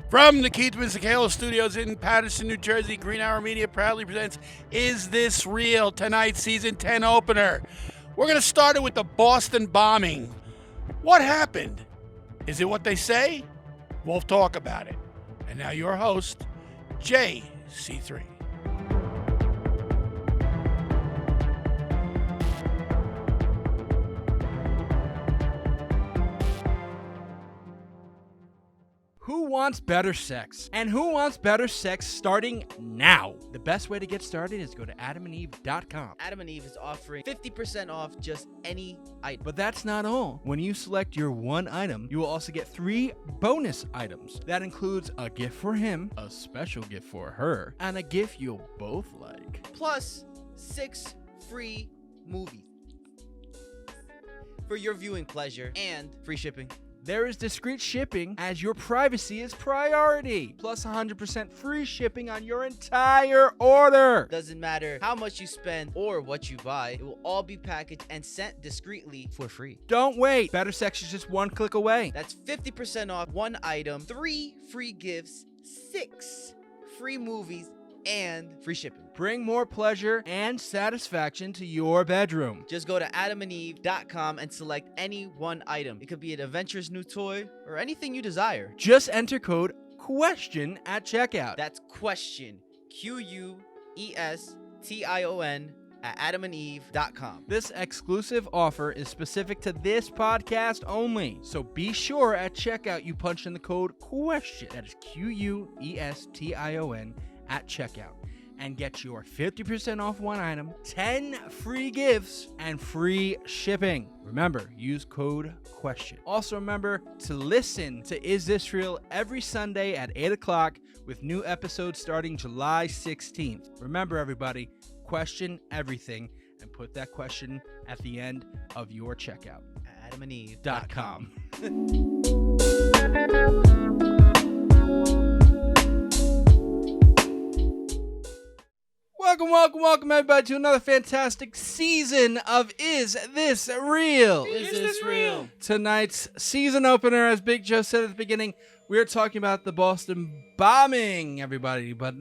From the Keith Winston Studios in Paterson, New Jersey, Green Arrow Media proudly presents Is This Real? Tonight's Season 10 opener. We're going to start it with the Boston bombing. What happened? Is it what they say? We'll talk about it. And now your host, JC3. Who wants better sex? And who wants better sex starting now? The best way to get started is go to adamandeve.com. Adam and Eve is offering 50% off just any item. But that's not all. When you select your one item, you will also get 3 bonus items. That includes a gift for him, a special gift for her, and a gift you'll both like. Plus 6 free movies for your viewing pleasure and free shipping. There is discreet shipping as your privacy is priority. Plus 100% free shipping on your entire order. Doesn't matter how much you spend or what you buy, it will all be packaged and sent discreetly for free. Don't wait. Better sex is just one click away. That's 50% off one item, 3 free gifts, 6 free movies, and free shipping. Bring more pleasure and satisfaction to your bedroom. Just go to adamandeve.com and select any one item. It could be an adventurous new toy or anything you desire. Just enter code QUESTION at checkout. That's question, QUESTION at adamandeve.com. This exclusive offer is specific to this podcast only. So be sure at checkout you punch in the code QUESTION. That is QUESTION at checkout. And get your 50% off one item, 10 free gifts, and free shipping. Remember, use code QUESTION. Also remember to listen to Is This Real every Sunday at 8 o'clock with new episodes starting July 16th. Remember, everybody, question everything and put that question at the end of your checkout. adamandeve.com. Welcome, everybody, to another fantastic season of Is This Real? Is this real? Tonight's season opener, as Big Joe said at the beginning, we are talking about the Boston bombing, everybody. But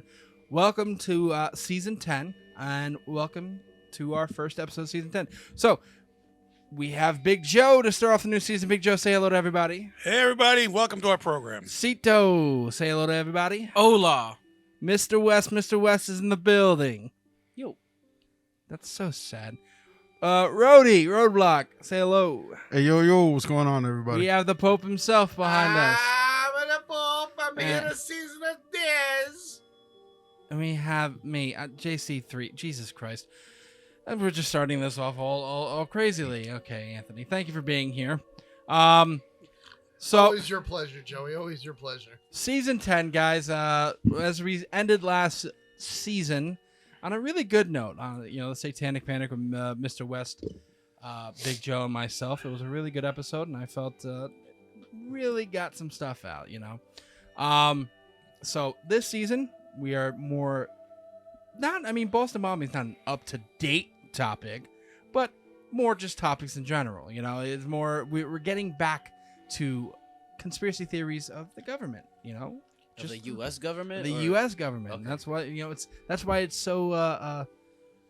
welcome to season 10, and welcome to our first episode of season 10. So, we have Big Joe to start off the new season. Big Joe, say hello to everybody. Hey, everybody. Welcome to our program. Cito, say hello to everybody. Hola. Mr. West is in the building. Yo. That's so sad. Roadblock, say hello. Hey, yo, what's going on, everybody? We have the Pope himself behind us. I'm the Pope. I'm here to season of this. And we have me, JC3. Jesus Christ. And we're just starting this off all crazily. Okay, Anthony, thank you for being here. So Always your pleasure, Joey. Always your pleasure. Season 10, guys. As we ended last season on a really good note, the Satanic Panic with Mr. West, Big Joe, and myself. It was a really good episode, and I felt really got some stuff out. So this season we are more Boston bombing is not an up-to-date topic, but more just topics in general. It's more we're getting back to conspiracy theories of the government, Just the U.S. government? The U.S. government. Okay. That's why, that's why it's so,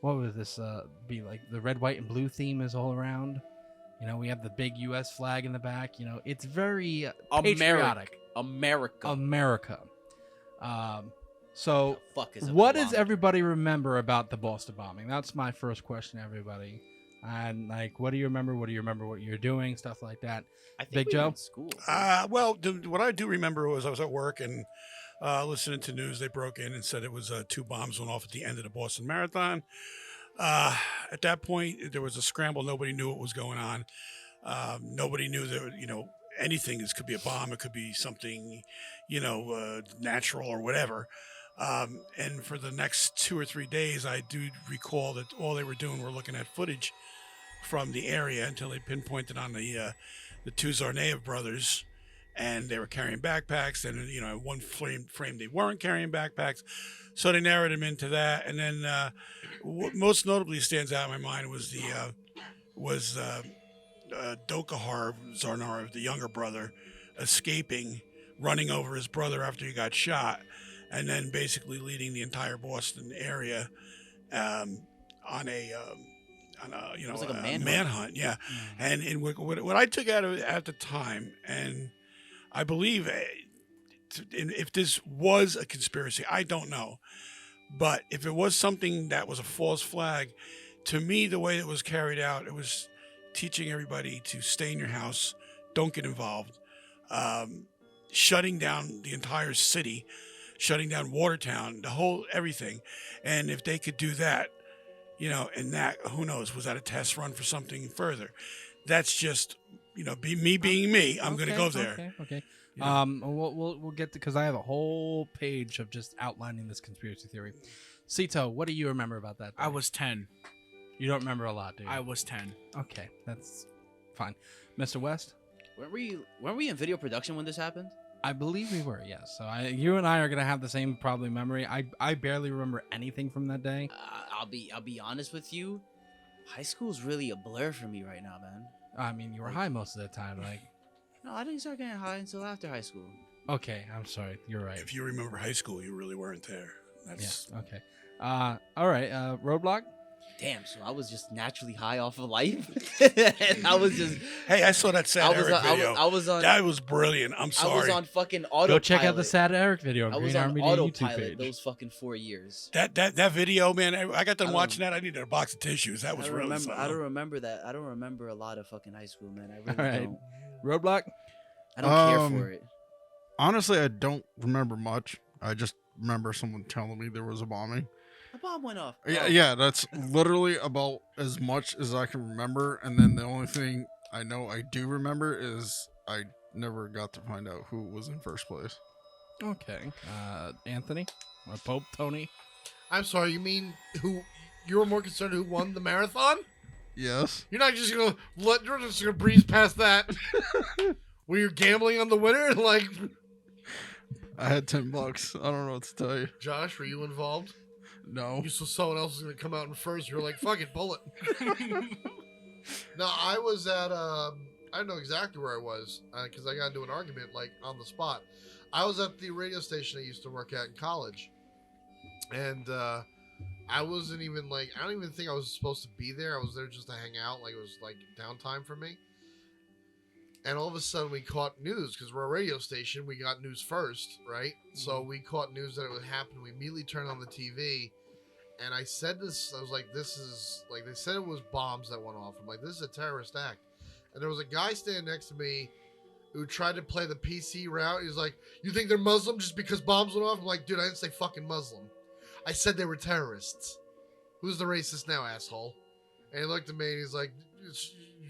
what would this be like? The red, white, and blue theme is all around. We have the big U.S. flag in the back. It's very patriotic. America. So, what does everybody remember about the Boston bombing? That's my first question, everybody. And what do you remember? What you're doing? Stuff like that. I think Big we Joe? were in school. What I do remember was I was at work and listening to news. They broke in and said it was 2 bombs went off at the end of the Boston Marathon. At that point, there was a scramble. Nobody knew what was going on. Nobody knew that, anything. This could be a bomb. It could be something, natural or whatever. And for the next 2 or 3 days, I do recall that all they were doing were looking at footage from the area until they pinpointed on the 2 Tsarnaev brothers, and they were carrying backpacks. And one frame they weren't carrying backpacks, so they narrowed them into that. And then what most notably stands out in my mind was Dzhokhar Tsarnaev, the younger brother, escaping running over his brother after he got shot, and then basically leading the entire Boston area on a It was like a manhunt. manhunt. Yeah, and what I took out of it at the time, and I believe if this was a conspiracy, I don't know, but if it was something that was a false flag, to me, the way it was carried out, it was teaching everybody to stay in your house, don't get involved, shutting down the entire city, shutting down Watertown, the whole everything. And if they could do that, and that, who knows, was that a test run for something further? That's just, me being me. I'm going to go there. Okay. Yeah. We'll get to, because I have a whole page of just outlining this conspiracy theory. Sito, what do you remember about that? I was 10. You don't remember a lot, do you? I was 10. Okay, that's fine. Mr. West? Weren't we in video production when this happened? I believe we were, yes. So you and I are gonna have the same probably memory. I barely remember anything from that day. I'll be honest with you. High school's really a blur for me right now, man. I mean, you were high most of the time, like. No, I didn't start getting high until after high school. Okay, I'm sorry. You're right. If you remember high school, you really weren't there. That's Yeah. Okay. All right. Roadblock. Damn, so I was just naturally high off of life. And I was just. Hey, I saw that Sad Eric video. I was on. That was brilliant. I'm sorry. I was on fucking autopilot. Go check out the Sad Eric video on I was Green on Army Day YouTube autopilot page. those fucking 4 years. That video, man. I got done I watching that. I needed a box of tissues. That was really something. I don't remember that. I don't remember a lot of fucking high school, man. I really All right. don't. Roadblock. I don't care for it. Honestly, I don't remember much. I just remember someone telling me there was a bombing. A bomb went off. Yeah, that's literally about as much as I can remember. And then the only thing I know I do remember is I never got to find out who was in first place. Okay. Anthony. Or Pope Tony. I'm sorry, you mean who? You were more concerned who won the marathon? Yes. You're you're just gonna breeze past that. Were you gambling on the winner? Like, I had $10. I don't know what to tell you. Josh, were you involved? No. You saw someone else was gonna come out in first. You're like, fuck it, pull it. No, I was at I don't know exactly where I was because I got into an argument like on the spot. I was at the radio station I used to work at in college, and I wasn't even I don't even think I was supposed to be there. I was there just to hang out. Like, it was like downtime for me. And all of a sudden we caught news because we're a radio station. We got news first, right? So we caught news that it would happen. We immediately turned on the TV, and I said this. I was like, "This is like," they said it was bombs that went off. I'm like, "This is a terrorist act." And there was a guy standing next to me who tried to play the PC route. He's like, "You think they're Muslim just because bombs went off?" I'm like, "Dude, I didn't say fucking Muslim. I said they were terrorists. Who's the racist now, asshole?" And he looked at me and he's like,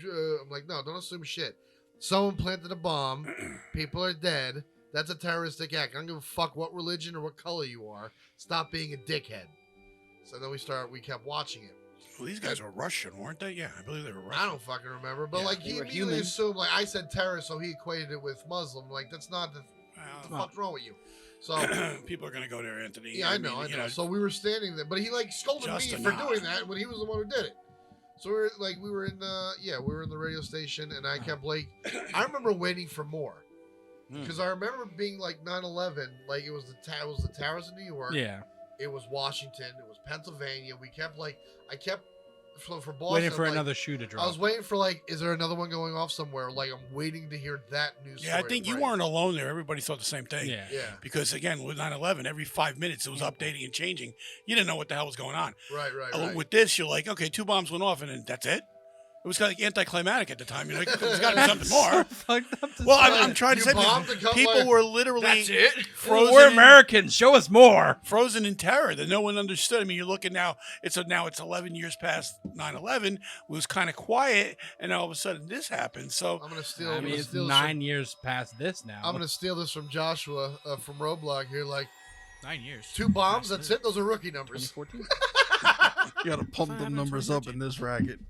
"I'm like, no, don't assume shit. Someone planted a bomb. People are dead. That's a terroristic act. I don't give a fuck what religion or what color you are. Stop being a dickhead." So then we kept watching it. Well, these guys were Russian, weren't they? Yeah, I believe they were Russian. I don't fucking remember, but Yeah. like They he were immediately human. assumed like I said terrorist, so he equated it with Muslim. Like, that's not the what the fuck's wrong with you? So People are gonna go there, Anthony. yeah, I know. you know, So we were standing there, but he like scolded me Just for enough. doing that when he was the one who did it. So we were in the radio station, and I kept I remember waiting for more because I remember being like 9/11, like it was the towers in New York, Yeah. it was Washington, it was Pennsylvania. We kept I kept for Boston Waiting for like, another shoe to drop. I was waiting for is there another one going off somewhere? Like, I'm waiting to hear that news. Yeah, I story think to you break. weren't alone there. Everybody thought the same thing. Yeah. Yeah, Because again, with 9/11, every 5 minutes it was updating and changing. You didn't know what the hell was going on. right. With this, you're like, okay, 2 bombs went off, and then that's it. It was kind of like anticlimactic at the time. You're like, there's got to be something more. Fucked up to Well, say. I'm trying to You say, bombed a couple people of- were literally That's it. frozen. We're in- Americans. Show us more. Frozen in terror that no one understood. I mean, you're looking now. It's 11 years past 9/11. It was kind of quiet, and all of a sudden this happened. So I'm gonna steal. I I'm mean, gonna it's steal 9 years past this now. I'm gonna steal this from Joshua from Roblox here. Like, 9 years. 2 bombs. That's it. Those are rookie numbers. 2014. You gotta pump them numbers up in this racket.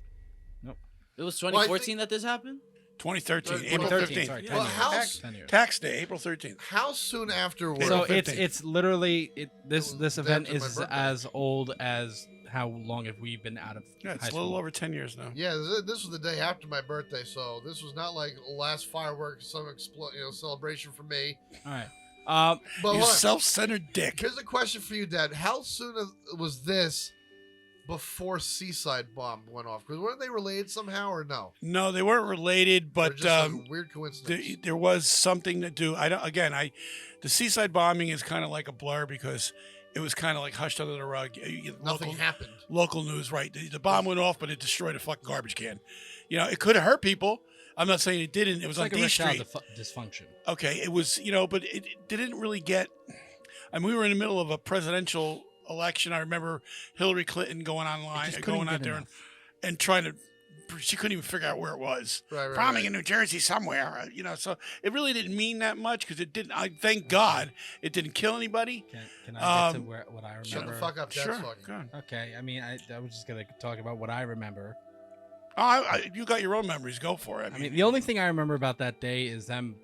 It was Well, I 2014 that this happened? 2013, Right, April 2013, 15th. sorry, Yeah. 10 Well, years. how- Tax- 10 years. Tax day, April 13th. How soon afterwards? So April it's 15th. literally this It was event after my is birthday. as old as how long have we been out of Yeah, it's high a little school? over 10 years now. Yeah, this was the day after my birthday, so this was not like last fireworks, some celebration for me. All right. But You hold on. self-centered dick. Here's a question for you, Dad. How soon was this before Seaside Bomb went off? Because weren't they related somehow or no? No, they weren't related, Or but just a weird coincidence. there was something to do. The Seaside bombing is kind of like a blur because it was kind of like hushed under the rug. Nothing happened. Local news, right? The bomb went off, but it destroyed a fucking garbage can. It could have hurt people. I'm not saying it didn't. It was it's on like D erectile Street. dysfunction. Okay, it was, but it didn't really get. I mean, we were in the middle of a presidential election. I remember Hillary Clinton going online, just couldn't going out get there enough. and trying to. She couldn't even figure out where it was. Right. Bombing in New Jersey somewhere, So it really didn't mean that much because it didn't. Thank God it didn't kill anybody. Can I get to Um, what I remember? Shut the fuck up, Dad's Sure, fucking. go on. Okay, I mean, I was just gonna talk about what I remember. You got your own memories. Go for it. I mean, the only thing I remember about that day is them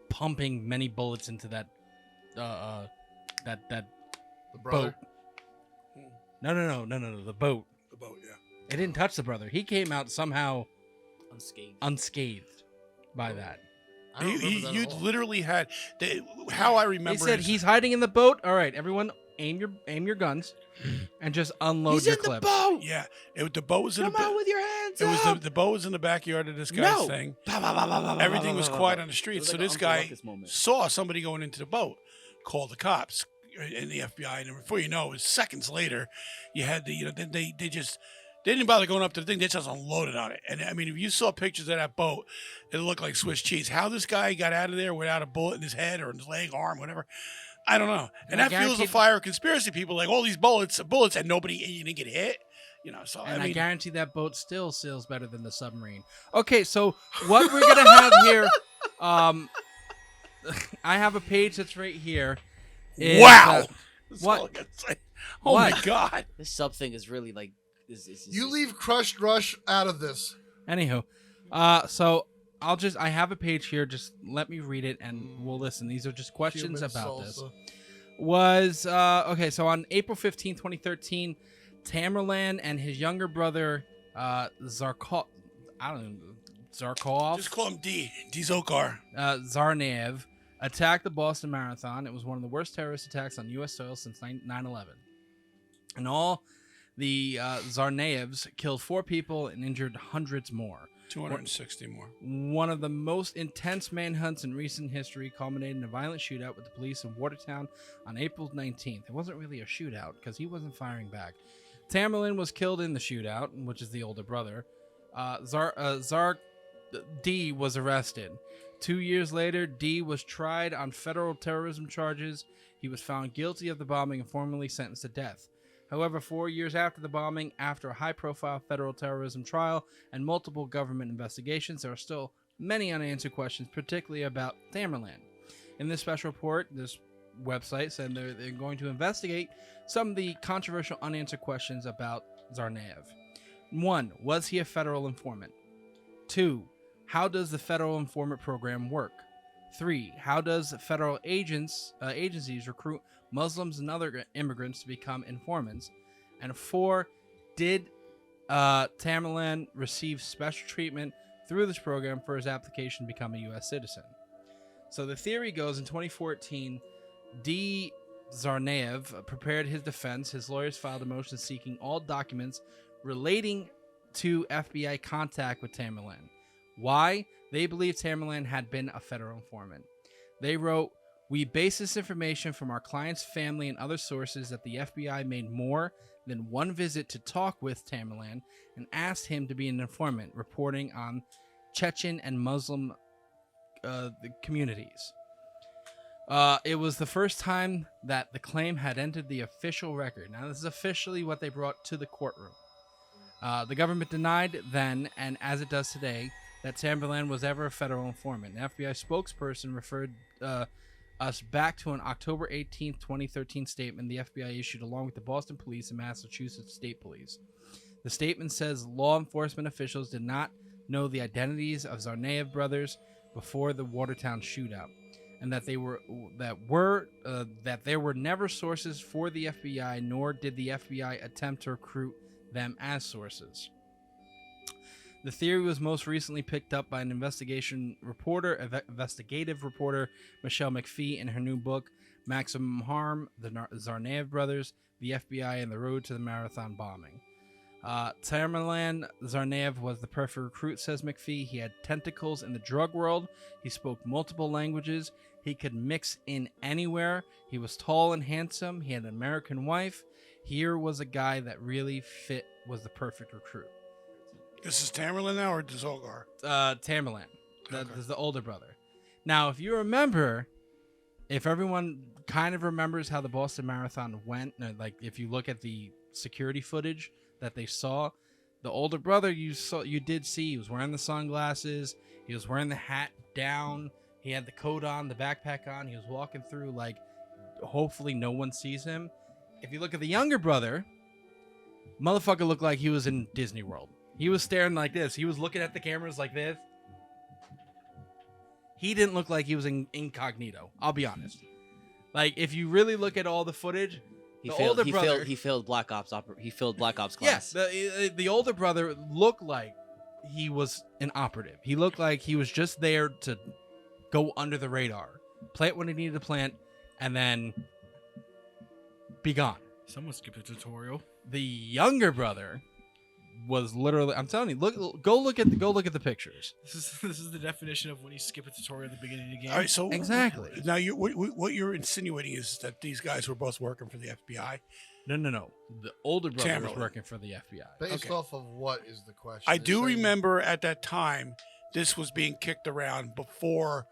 pumping many bullets into that that The brother. boat. No, the boat. the boat, yeah. It didn't touch the brother. He came out somehow Unscathed. by that. I don't remember that You at all. literally had how I They remember. said is- he's hiding in the boat. All right, everyone, aim your guns and just unload your clips. boat. Yeah, the boat was in Come on with your hands It was up. the boat was in the backyard of this guy's No. thing. Everything Everything was quiet on the street. So this guy moment. saw somebody going into the boat, called the cops and the FBI, and before you know, it was seconds later. You had they didn't bother going up to the thing. They just unloaded on it. And I mean, if you saw pictures of that boat, it looked like Swiss cheese. How this guy got out of there without a bullet in his head or in his leg, arm, whatever, I don't know. And I that fuels the guaranteed- fire of conspiracy people. Like all these bullets, and nobody, you didn't get hit. So And I I mean, guarantee that boat still sails better than the submarine. Okay, so what we're gonna have here, I have a page that's right here. is, wow. That's what? all I gotta say. Oh my What? God. This sub thing is really like. You leave Crushed Rush out of this. Anywho, so I have a page here. Just let me read it and we'll listen. These are just questions Cuban about this. salsa. Okay, so on April 15, 2013, Tamerlan and his younger brother Zarkov, Just call him D. Dzhokhar. Tsarnaev attacked the Boston Marathon. It was one of the worst terrorist attacks on U.S. soil since 9/11. In all, the Tsarnaevs killed 4 people and injured hundreds more. 260 more. One of the most intense manhunts in recent history culminated in a violent shootout with the police in Watertown on April 19th. It wasn't really a shootout because he wasn't firing back. Tamerlan was killed in the shootout, which is the older brother. D was arrested. 2 years later, D was tried on federal terrorism charges. He was found guilty of the bombing and formally sentenced to death. However, 4 years after the bombing, after a high-profile federal terrorism trial and multiple government investigations, there are still many unanswered questions, particularly about Tamerlan. In this special report, this website said they're going to investigate some of the controversial unanswered questions about Tsarnaev. 1. Was he a federal informant? 2. How does the federal informant program work? 3. How does federal agencies recruit Muslims and other immigrants to become informants? And 4. Did Tamerlan receive special treatment through this program for his application to become a U.S. citizen? So the theory goes, in 2014, D. Tsarnaev prepared his defense. His lawyers filed a motion seeking all documents relating to FBI contact with Tamerlan. Why? They believe Tamerlan had been a federal informant. They wrote, "We base this information from our client's family and other sources that the FBI made more than one visit to talk with Tamerlan and asked him to be an informant, reporting on Chechen and Muslim the communities. It was the first time that the claim had entered the official record. Now, this is officially what they brought to the courtroom. The government denied then, and as it does today, that Tamerlan was ever a federal informant. An FBI spokesperson referred us back to an October 18, 2013 statement the FBI issued along with the Boston Police and Massachusetts State Police. The statement says law enforcement officials did not know the identities of Tsarnaev brothers before the Watertown shootout. and that there were never sources for the FBI, nor did the FBI attempt to recruit them as sources. The theory was most recently picked up by an investigative reporter, Michelle McPhee, in her new book, Maximum Harm, the Tsarnaev Brothers, the FBI, and the Road to the Marathon Bombing. Tamerlan Dzhokhar was the perfect recruit, says McPhee. He had tentacles in the drug world. He spoke multiple languages. He could mix in anywhere. He was tall and handsome. He had an American wife. Here was a guy that really was the perfect recruit. This is Tamerlan now or Dzhokhar? Tamerlan. That Okay. is the older brother. Now, if you remember, if everyone kind of remembers how the Boston Marathon went, like if you look at the security footage that they saw, the older brother you did see, he was wearing the sunglasses, he was wearing the hat down, he had the coat on, the backpack on, he was walking through like hopefully no one sees him. If you look at the younger brother, motherfucker looked like he was in Disney World. He was staring like this. He was looking at the cameras like this. He didn't look like he was incognito. I'll be honest. Like, if you really look at all the footage, He the failed. older He brother, failed. He failed Black Ops. He failed Black Ops class. yes, the older brother looked like he was an operative. He looked like he was just there to go under the radar, plant what he needed to plant, and then be gone. Someone skipped a tutorial. The younger brother was literally, I'm telling you, go look at the pictures. This is the definition of when you skip a tutorial at the beginning of the game. All right, so Exactly. Now, what you're insinuating is that these guys were both working for the FBI. No. The older brother was Tamerlan. working for the FBI. Based Okay. off of what is the question? I They're do saying- remember at that time this was being kicked around before,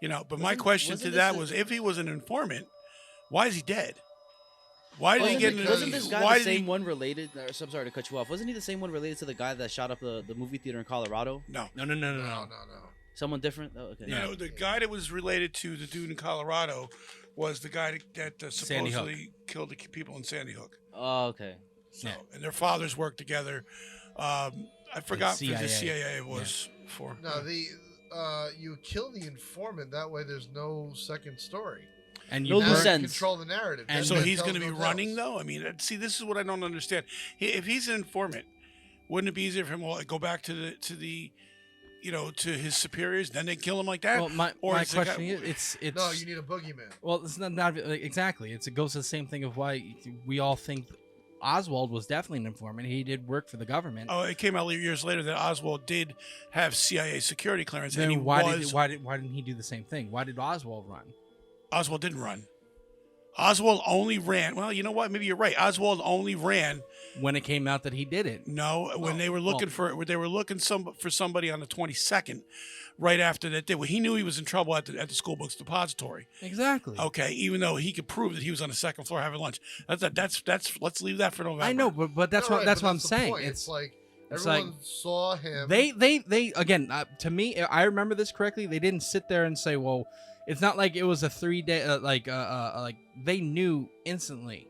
but my question to wasn't that this was, if he was an informant, why is he dead? Why did he Wasn't, get it- into wasn't this guy why the did he- same one related? Or, so I'm sorry to cut you off. Wasn't he the same one related to the guy that shot up the movie theater in Colorado? No. No. Someone different? Oh, okay. No, the guy that was related to the dude in Colorado was the guy that Sandy Hook. supposedly killed the people in Sandy Hook. Oh, okay. So, Yeah. and their fathers worked together. I forgot who the CIA. CIA was for. No, you kill the informant. That way, there's no second story. And No you loose burn- ends. Control the narrative. And So Then he's tells going to be no running, tales. though? I mean, see, this is what I don't understand. If he's an informant, wouldn't it be easier for him to go back to to his superiors, then they kill him like that? Well, my Or is it question got- is, it's No, you need a boogeyman. well, it's not exactly. It goes to the same thing of why we all think Oswald was definitely an informant. He did work for the government. Oh, it came out years later that Oswald did have CIA security clearance, and he Then why was. why didn't he do the same thing? Why did Oswald run? Oswald didn't run. Oswald only ran. Well, you know what? Maybe you're right. Oswald only ran. When it came out that he did it. No, when they were looking for somebody on the 22nd, right after that day. Well, he knew he was in trouble at the school books depository. Exactly. Okay, even though he could prove that he was on the second floor having lunch. That's let's leave that for November. I know, but that's No, what right, that's but what I'm the saying. point. It's like it's everyone like- saw him. they again to me, I remember this correctly. They didn't sit there and say, "Well, it's not like it was a 3-day like they knew instantly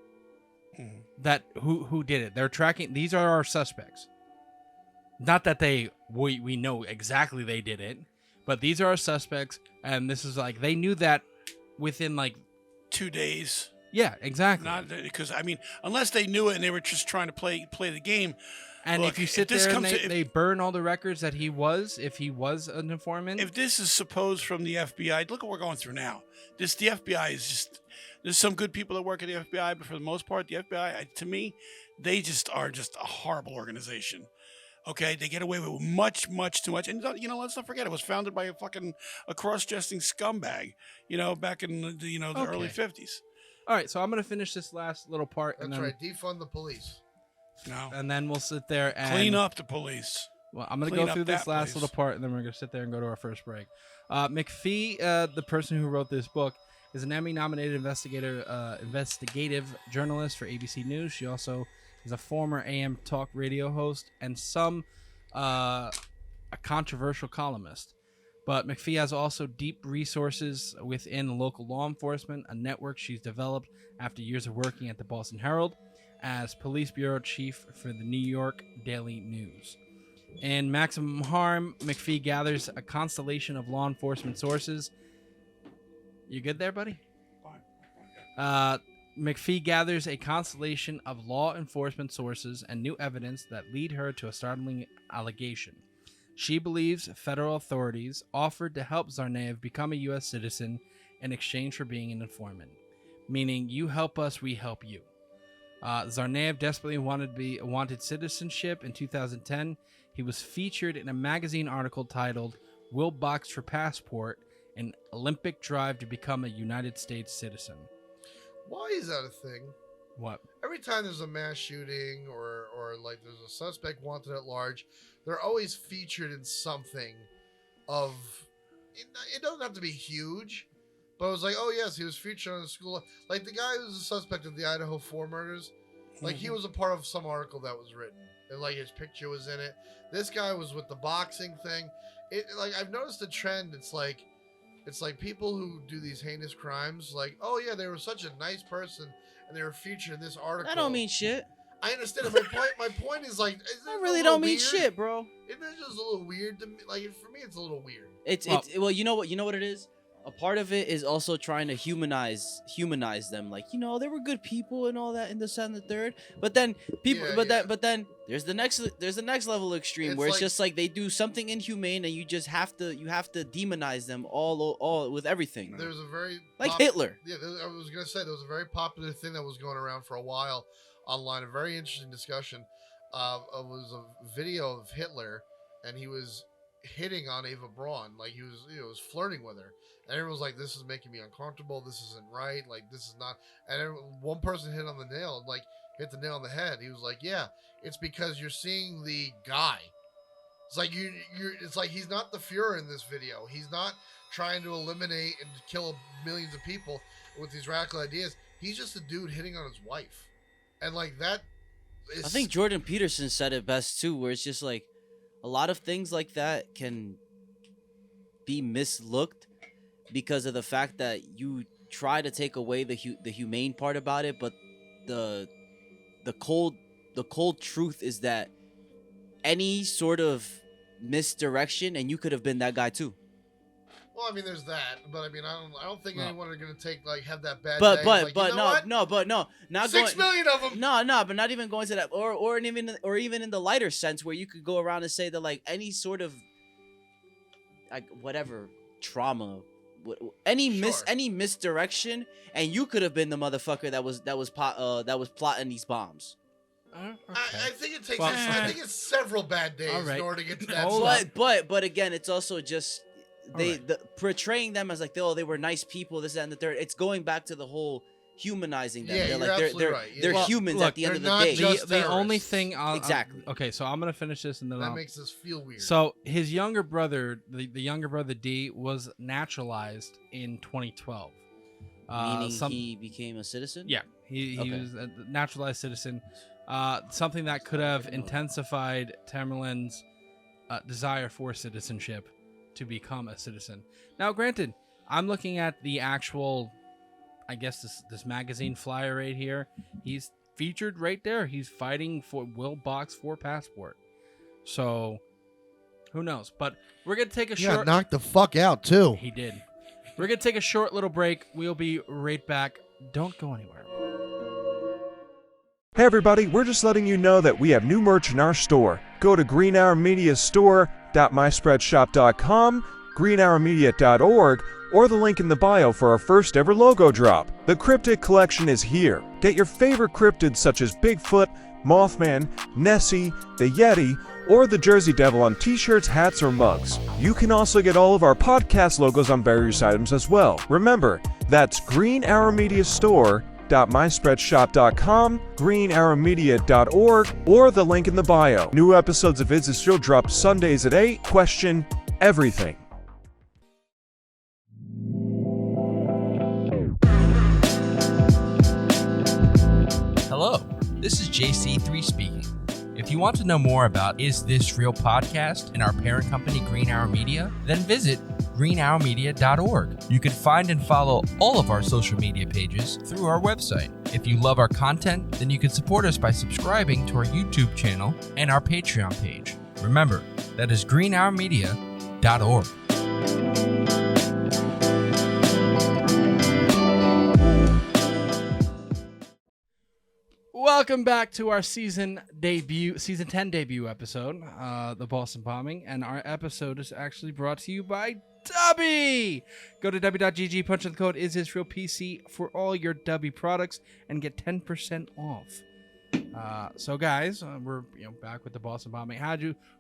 Mhm. that who did it. They're tracking. These are our suspects. Not that we know exactly they did it, but these are our suspects, and this is like they knew that within like 2 days. yeah, exactly. Not because I mean, unless they knew it and they were just trying to play the game. And Look, if you if sit this there and comes to- if- they burn all the records that if he was an informant, If this is supposed from the FBI, look what we're going through now. The FBI is just. There's some good people that work at the FBI, but for the most part, the FBI, to me, they are just a horrible organization. Okay, they get away with much too much, and let's not forget it was founded by a cross-dressing scumbag. Back in the early Okay. '50s. all right. So I'm gonna finish this last little part, That's and then right. Defund the police. No, and then we'll sit there and clean up the police. Well, I'm gonna Clean go up through this that last place. little part, and then we're gonna sit there and go to our first break. McPhee, the person who wrote this book, is an Emmy-nominated investigative journalist for ABC News. She also is a former AM talk radio host and a controversial columnist. But McPhee has also deep resources within local law enforcement, a network she's developed after years of working at the Boston Herald as police bureau chief for the New York Daily News. In Maximum Harm, McPhee gathers a constellation of law enforcement sources You good there, buddy? Fine. McPhee gathers a constellation of law enforcement sources and new evidence that lead her to a startling allegation. She believes federal authorities offered to help Tsarnaev become a U.S. citizen in exchange for being an informant, meaning you help us, we help you. Tsarnaev desperately wanted citizenship in 2010. He was featured in a magazine article titled "Will Box for Passport: An Olympic Drive to Become a United States Citizen." Why is that a thing? What? Every time there's a mass shooting or like there's a suspect wanted at large, they're always featured in something of it doesn't have to be huge, but it was like, oh yes, he was featured on the school, like the guy who's a suspect of the Idaho 4 murders, like he was a part of some article that was written and like his picture was in it. This guy was with the boxing thing. It like I've noticed a trend. It's like people who do these heinous crimes, like, oh yeah, they were such a nice person and they were featured in this article. That don't mean shit. I understand. My point is like, I really don't mean shit, bro. Isn't it just a little weird to me? Like for me, it's a little weird. Well, you know what it is. A part of it is also trying to humanize them. Like, they were good people and all that in the second and the third. But then people, but then there's the next level extreme where it's like, just like they do something inhumane and you have to demonize them all with everything. There's a very Hitler. Yeah, I was gonna say there was a very popular thing that was going around for a while online. A very interesting discussion. It was a video of Hitler, and he was hitting on Eva Braun, like he was flirting with her, and everyone was like, "This is making me uncomfortable. This isn't right. Like this is not." And one person hit the nail on the head. He was like, "Yeah, it's because you're seeing the guy. It's like it's like he's not the Fuhrer in this video. He's not trying to eliminate and kill millions of people with these radical ideas. He's just a dude hitting on his wife, and like that." I think Jordan Peterson said it best too, where it's just like a lot of things like that can be mislooked because of the fact that you try to take away the humane part about it, but the cold truth is that any sort of misdirection, and you could have been that guy too. Well, I mean, there's that, but I mean, I don't think anyone are gonna have that bad. But day. Not 6 million of them. No, but not even going to that, or even in the lighter sense where you could go around and say that like any sort of like whatever trauma, any misdirection, and you could have been the motherfucker that was plotting these bombs. Okay. I think it takes. I think it's several bad days in order to get to that. But again, it's also just. Portraying them as like they were nice people, this, that, and the third. It's going back to the whole humanizing them. Yeah, they're humans at the end of the day. The only thing exactly. Okay, so I'm gonna finish this and then that makes us feel weird. So his younger brother, the younger brother D, was naturalized in 2012. Meaning he became a citizen? Yeah, he was a naturalized citizen. Something that could have intensified Tamerlan's desire for citizenship to become a citizen. Now, granted, I'm looking at the actual, I guess this magazine flyer right here. He's featured right there. He's fighting for Will Box for passport. So, who knows? But we're gonna take a short. Knocked the fuck out too. He did. We're gonna take a short little break. We'll be right back. Don't go anywhere. Hey everybody, we're just letting you know that we have new merch in our store. Go to greenhourmediastore.myspreadshop.com, greenhourmedia.org, or the link in the bio for our first ever logo drop. The cryptid collection is here. Get your favorite cryptids such as Bigfoot, Mothman, Nessie, the Yeti, or the Jersey Devil on t-shirts, hats, or mugs. You can also get all of our podcast logos on various items as well. Remember, that's greenhourmediastore.myspreadshop.com, greenhourmedia.org, or the link in the bio. New episodes of Is This Real drop Sundays at 8. Question everything. Hello, this is JC3 speaking. If you want to know more about Is This Real podcast and our parent company Green Hour Media, then visit greenhourmedia.org. You can find and follow all of our social media pages through our website. If you love our content, then you can support us by subscribing to our YouTube channel and our Patreon page. Remember, that is greenhourmedia.org. Welcome back to our season 10 debut episode, the Boston bombing, and our episode is actually brought to you by Dubby. Go to w.gg, punch in the code IsIsRealPC for all your Dubby products, and get 10% off. So guys, we're back with the Boston bombing.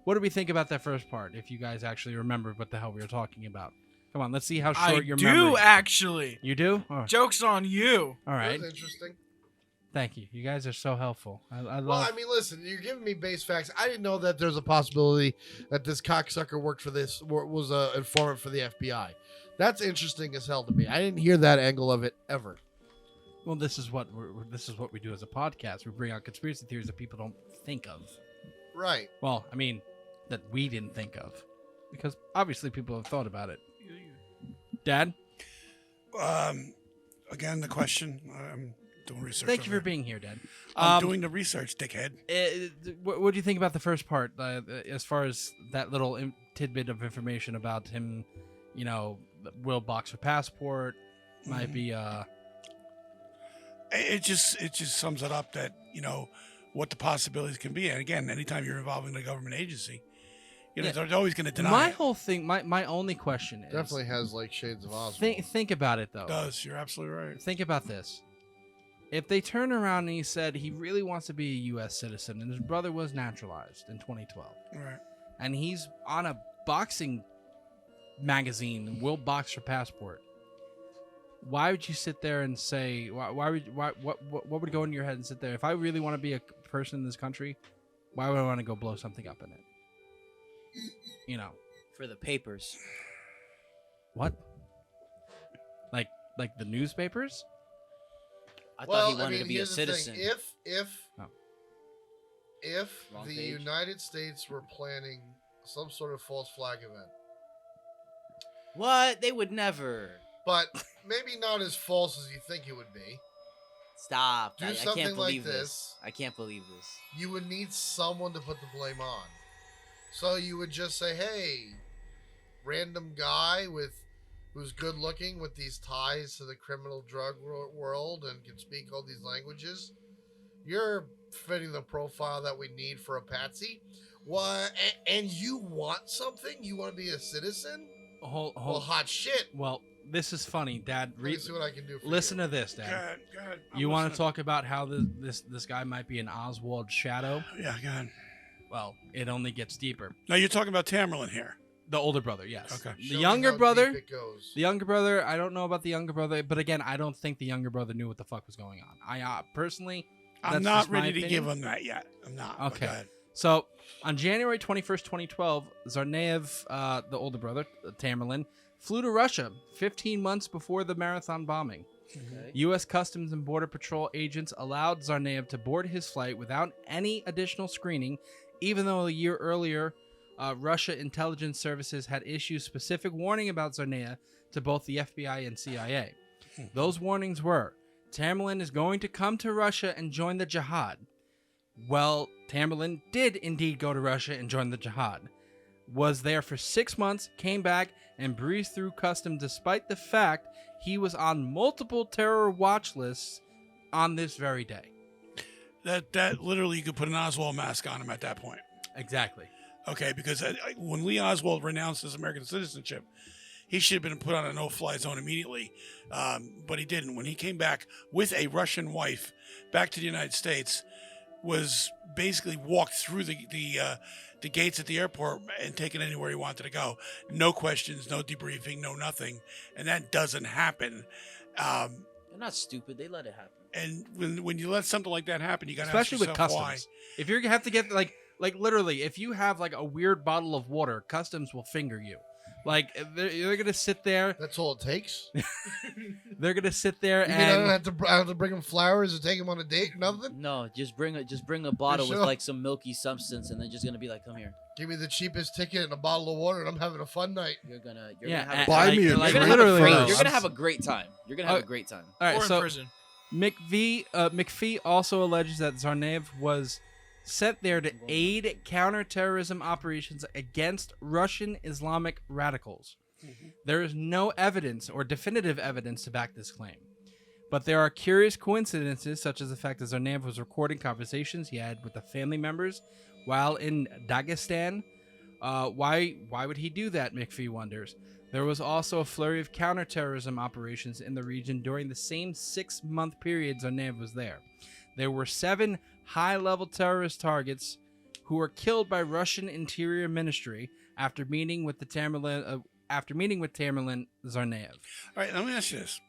What do we think about that first part? If you guys actually remember what the hell we were talking about, come on, let's see how short your memory. I do actually. You do? Oh. Joke's on you. All right. That was interesting. Thank you. You guys are so helpful. I love. Well, I mean, listen, you're giving me base facts. I didn't know that there's a possibility that this cocksucker worked for this, was an informant for the FBI. That's interesting as hell to me. I didn't hear that angle of it ever. Well, this is what we do as a podcast. We bring out conspiracy theories that people don't think of. Right. Well, I mean, that we didn't think of, because obviously people have thought about it. Dad, Again, the question. I'm doing research. thank you over for being here, Dad. I'm doing the research, dickhead. What do you think about the first part, as far as that little tidbit of information about him? Will box for passport might be. It just sums it up that what the possibilities can be. And again, anytime you're involving a government agency, they're always going to deny. My it. whole thing, my only question is Definitely has like shades of Oswald. think about it though. It does. You're absolutely right. Think about this. If they turn around and he said he really wants to be a U.S. citizen and his brother was naturalized in 2012, Right. and he's on a boxing magazine and will box for passport, why would you sit there and say, what would go in your head and sit there? If I really want to be a person in this country, why would I want to go blow something up in it? For the papers. What? Like the newspapers? I thought he wanted to be a here's the thing. citizen. If Wrong the page. United States were planning some sort of false flag event, What? They would never. but maybe not as false as you think it would be, Stop. Do I something can't like believe this. this. I can't believe this. you would need someone to put the blame on. So you would just say, hey, random guy who's good looking with these ties to the criminal drug world and can speak all these languages, you're fitting the profile that we need for a patsy. What? And you want something? You want to be a citizen? Well, hot shit. Well, this is funny, Dad. Let me see what I can do for Listen you. to this, Dad. Go ahead. You want to talk about how this guy might be an Oswald shadow? Yeah, go ahead. Well, it only gets deeper. Now you're talking about Tamerlan here. The older brother, yes. Okay. The Show me younger how brother, deep it goes. I don't know about the younger brother, but again, I don't think the younger brother knew what the fuck was going on. I personally, I'm that's not just my ready to opinion. give him that yet. I'm not. but Okay. go ahead. So, on January 21st, 2012, Tsarnaev, the older brother, Tamerlan, flew to Russia 15 months before the marathon bombing. Okay. U.S. Customs and Border Patrol agents allowed Tsarnaev to board his flight without any additional screening, even though a year earlier, Russia intelligence services had issued specific warning about Tsarnaev to both the FBI and CIA. Those warnings were, Tamerlan is going to come to Russia and join the jihad. Well, Tamerlan did indeed go to Russia and join the jihad. Was there for 6 months, came back, and breezed through customs despite the fact he was on multiple terror watch lists on this very day. That literally you could put an Oswald mask on him at that point. Exactly. Okay, because when Lee Oswald renounced his American citizenship, he should have been put on a no-fly zone immediately, but he didn't. When he came back with a Russian wife back to the United States, was basically walked through the gates at the airport and taken anywhere he wanted to go. No questions, no debriefing, no nothing, and that doesn't happen. They're not stupid. They let it happen. And when you let something like that happen, you got to ask Especially with yourself customs. why. If you're gonna have to get like literally, if you have like a weird bottle of water, customs will finger you. Like they're gonna sit there. That's all it takes. They're gonna sit there You mean I and don't have to bring him flowers or take him on a date or nothing? No, just bring a bottle with sure? like some milky substance, and they're just gonna be like, "Come here, Give me the cheapest ticket and a bottle of water, and I'm having a fun night. you're gonna yeah, have Buy like- me a like you're drink. gonna have a literally great, though. you're gonna have a great time. You're gonna have a great time." All right, or in so prison. McPhee also alleges that Tsarnaev was sent there to aid counterterrorism operations against Russian Islamic radicals. There is no evidence or definitive evidence to back this claim. But there are curious coincidences, such as the fact that Tsarnaev was recording conversations he had with the family members while in Dagestan. Why would he do that, McPhee wonders. There was also a flurry of counterterrorism operations in the region during the same 6-month period Tsarnaev was there. There were 7 high-level terrorist targets who were killed by Russian Interior Ministry after meeting with Tamerlan Tsarnaev. All right, let me ask you this.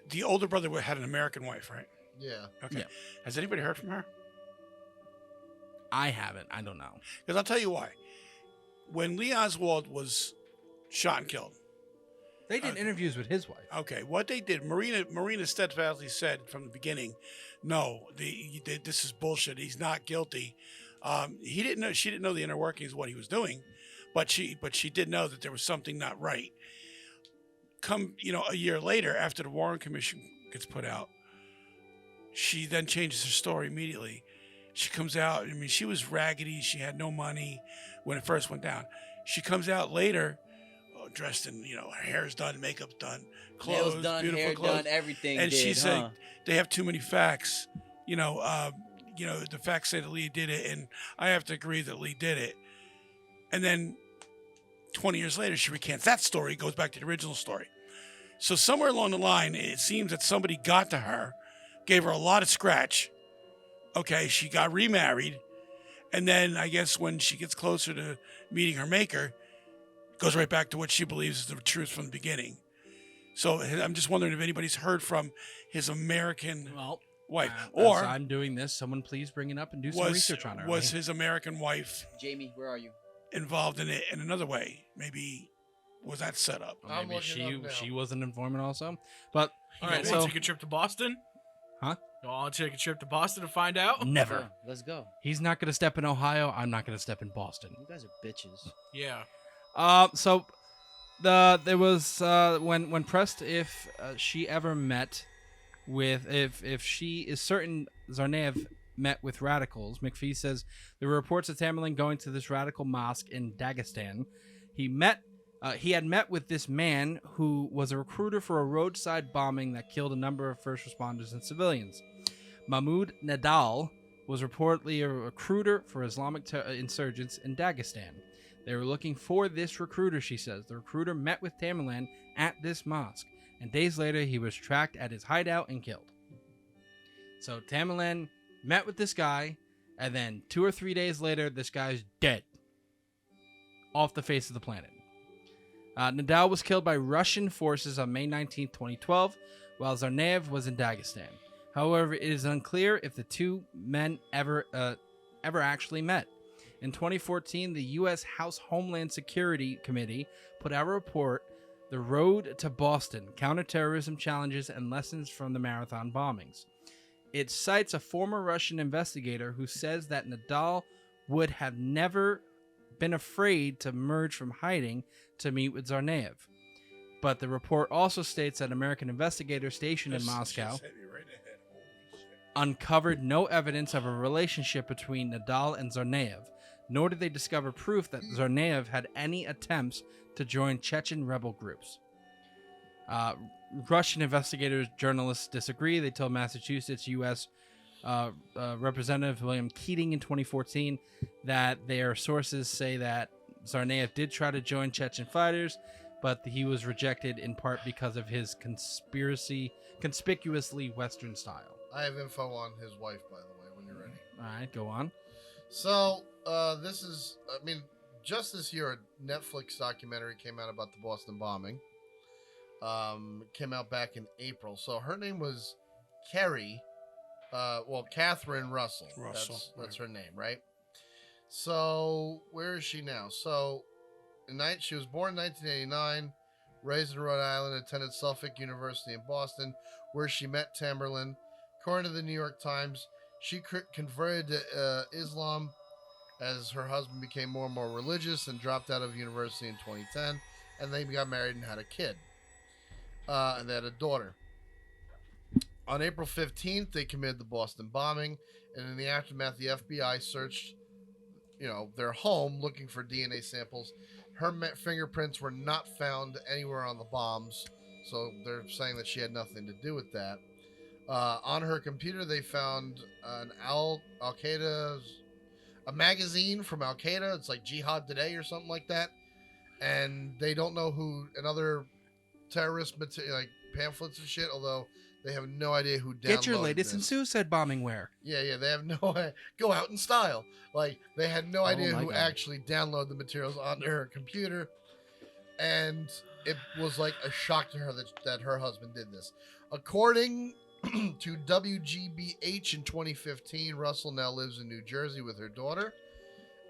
The older brother had an American wife, right? Yeah. Okay. Yeah. Has anybody heard from her? I haven't. I don't know. Because I'll tell you why. When Lee Oswald was shot and killed, They did interviews with his wife. okay, what they did, Marina steadfastly said from the beginning, no, this is bullshit. He's not guilty. She didn't know the inner workings of what he was doing, but she did know that there was something not right. Come, a year later, after the Warren Commission gets put out, she then changes her story immediately. She comes out. I mean, she was raggedy. She had no money when it first went down. She comes out later, dressed in, her hair's done, makeup's done, clothes, Nails done, beautiful hair clothes. done, everything. And she did, said huh? they have too many facts. The facts say that Lee did it, and I have to agree that Lee did it. And then 20 years later, she recants that story, goes back to the original story. So somewhere along the line, it seems that somebody got to her, gave her a lot of scratch. Okay, she got remarried. And then I guess when she gets closer to meeting her maker, goes right back to what she believes is the truth from the beginning. So I'm just wondering if anybody's heard from his American wife. Or as I'm doing this, someone please bring it up and do some research on her. Was his American wife Jamie, where are you? involved in it in another way? Maybe was that set up? I'm Maybe looking up now. she was an informant also. But all right, Want so to take a trip to Boston? Huh? You want to take a trip to Boston to find out? never. Yeah, let's go. He's not gonna step in Ohio. I'm not gonna step in Boston. You guys are bitches. Yeah. So there was when pressed if she ever met with if she is certain Tsarnaev met with radicals, McPhee says there were reports of Tamerlan going to this radical mosque in Dagestan. He had met with this man who was a recruiter for a roadside bombing that killed a number of first responders and civilians. Mahmoud Nadal was reportedly a recruiter for Islamic insurgents in Dagestan. They were looking for this recruiter, she says. The recruiter met with Tamerlan at this mosque, and days later he was tracked at his hideout and killed. So Tamerlan met with this guy, and then 2 or 3 days later, this guy's dead. Off the face of the planet. Nadal was killed by Russian forces on May 19, 2012, while Tsarnaev was in Dagestan. However, it is unclear if the two men ever actually met. In 2014, the U.S. House Homeland Security Committee put out a report, The Road to Boston, Counterterrorism Challenges and Lessons from the Marathon Bombings. It cites a former Russian investigator who says that Nadal would have never been afraid to emerge from hiding to meet with Tsarnaev. But the report also states that American investigators stationed in Moscow uncovered no evidence of a relationship between Nadal and Tsarnaev, nor did they discover proof that Tsarnaev had any attempts to join Chechen rebel groups. Russian investigators, journalists disagree. They told Massachusetts U.S. Representative William Keating in 2014 that their sources say that Tsarnaev did try to join Chechen fighters, but he was rejected in part because of his conspicuously Western style. I have info on his wife, by the way, when you're ready. All right, go on. So, this is, just this year, a Netflix documentary came out about the Boston bombing. Came out back in April. So her name was Catherine Russell. That's her name, right? So, where is she now? So, she was born in 1989, raised in Rhode Island, attended Suffolk University in Boston, where she met Tamerlan. According to the New York Times, she converted to Islam as her husband became more and more religious and dropped out of university in 2010, and they got married and had a kid. And they had a daughter. On April 15th, they committed the Boston bombing, and in the aftermath, the FBI searched, their home looking for DNA samples. Her fingerprints were not found anywhere on the bombs, So they're saying that she had nothing to do with that. On her computer, they found an Al Qaeda's a magazine from Al Qaeda. It's like Jihad Today or something like that. And they don't know who another terrorist like pamphlets and shit. Although they have no idea who downloaded Get your latest this. in suicide bombing wear. Yeah, they have no go out in style. Like they had no idea my who God. actually downloaded the materials onto her computer, and it was like a shock to her that her husband did this. According to WGBH in 2015, Russell now lives in New Jersey with her daughter,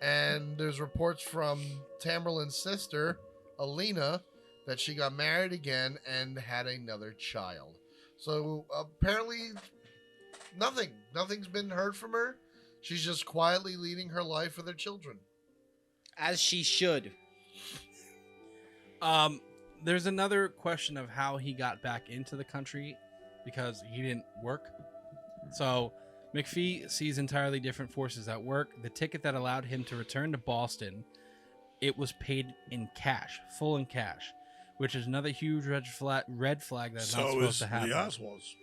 and there's reports from Tamerlan's sister, Alina, that she got married again and had another child. So apparently, nothing's been heard from her. She's just quietly leading her life with her children. As she should. There's another question of how he got back into the country because he didn't work. So McPhee sees entirely different forces at work. The ticket that allowed him to return to Boston, it was paid in cash, full in cash, which is another huge red flag that's not So supposed is to happen. the Oswalds.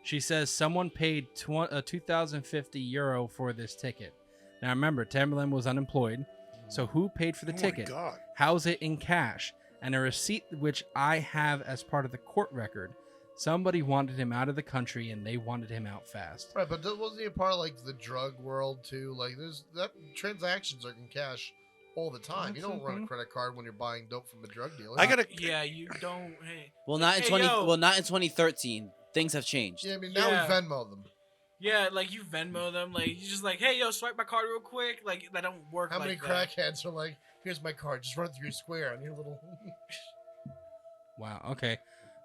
She says someone paid 2,050 euro for this ticket. Now remember, Tamerlan was unemployed, so who paid for the ticket? Oh my God. How's it in cash? And a receipt which I have as part of the court record. Somebody wanted him out of the country, and they wanted him out fast. Right, but wasn't he a part of like the drug world too? Like there's that transactions are in cash all the time. You don't run a credit card when you're buying dope from a drug dealer. I gotta. Yeah, you don't. Hey. Well, not in Hey, 20. yo. Well, not in 2013. Things have changed. Yeah, I mean now Yeah. we Venmo them. Yeah, like you Venmo them, like you just like, hey, yo, swipe my card real quick. Like that don't work. How like many that. crackheads are like, here's my card, just run it through your square on your little. Wow. Okay.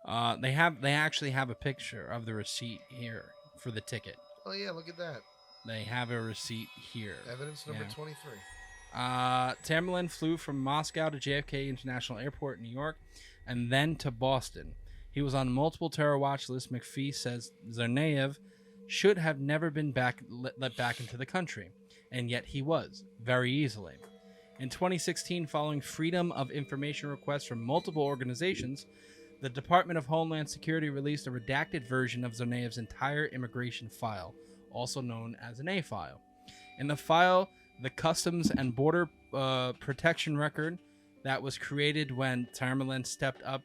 They actually have a picture of the receipt here for the ticket. Oh yeah, look at that. They have a receipt here. Evidence number Yeah. 23. Tamerlan flew from Moscow to JFK International Airport in New York and then to Boston. He was on multiple terror watch lists. McPhee says Tsarnaev should have never been let back into the country, and yet he was, very easily. In 2016, following Freedom of Information requests from multiple organizations, the Department of Homeland Security released a redacted version of Tsarnaev's entire immigration file, also known as an A file. In the file, the Customs and Border Protection record that was created when Tamerlan stepped up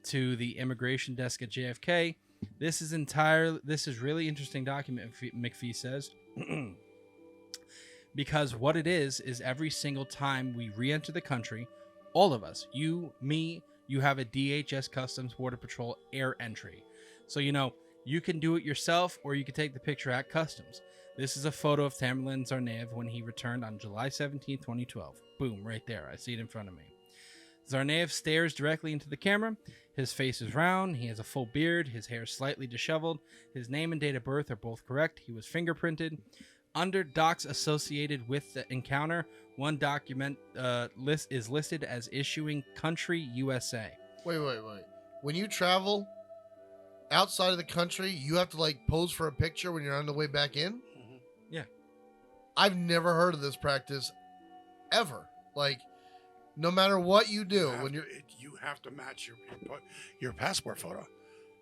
to the immigration desk at JFK. This is really interesting document, McPhee says, because what it is every single time we re-enter the country, all of us, you, me, you have a DHS Customs Border Patrol air entry. So, you can do it yourself or you can take the picture at Customs. This is a photo of Tamerlan and Tsarnaev when he returned on July 17, 2012. Boom, right there. I see it in front of me. Tsarnaev stares directly into the camera. His face is round. He has a full beard. His hair is slightly disheveled. His name and date of birth are both correct. He was fingerprinted. Under docs associated with the encounter, one document is listed as issuing country USA. Wait. When you travel outside of the country, you have to like pose for a picture when you're on the way back in? Yeah. I've never heard of this practice ever. Like, no matter what you do, You have to match your passport photo.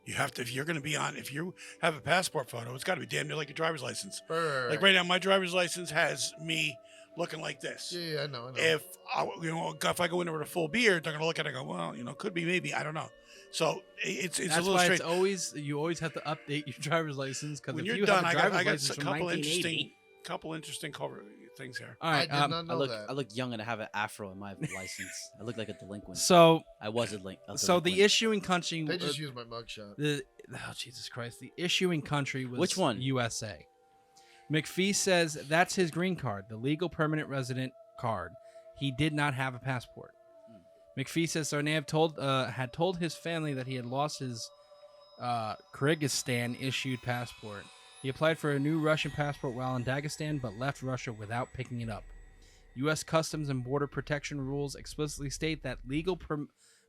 You have to, if you're going to be on, if you have a passport photo, it's got to be damn near like your driver's license. Right. Like right now, my driver's license has me looking like this. Yeah, I know. If I go in there with a full beard, they're going to look at it and go, well, could be, maybe, I don't know. So it's That's a little why strange. you always have to update your driver's license because When if you're you done, have a I driver's got license a from couple 1980, interesting things here. All I right. did not know I that. look young and I have an afro in my license. I look like a delinquent. So I was a delinquent. the issuing country. They just used my mugshot. Jesus Christ! The issuing country was Which one? USA. McPhee says that's his green card, the legal permanent resident card. He did not have a passport. McPhee says Tsarnaev had told his family that he had lost his Kyrgyzstan issued passport. He applied for a new Russian passport while in Dagestan, but left Russia without picking it up. U.S. Customs and Border Protection rules explicitly state that legal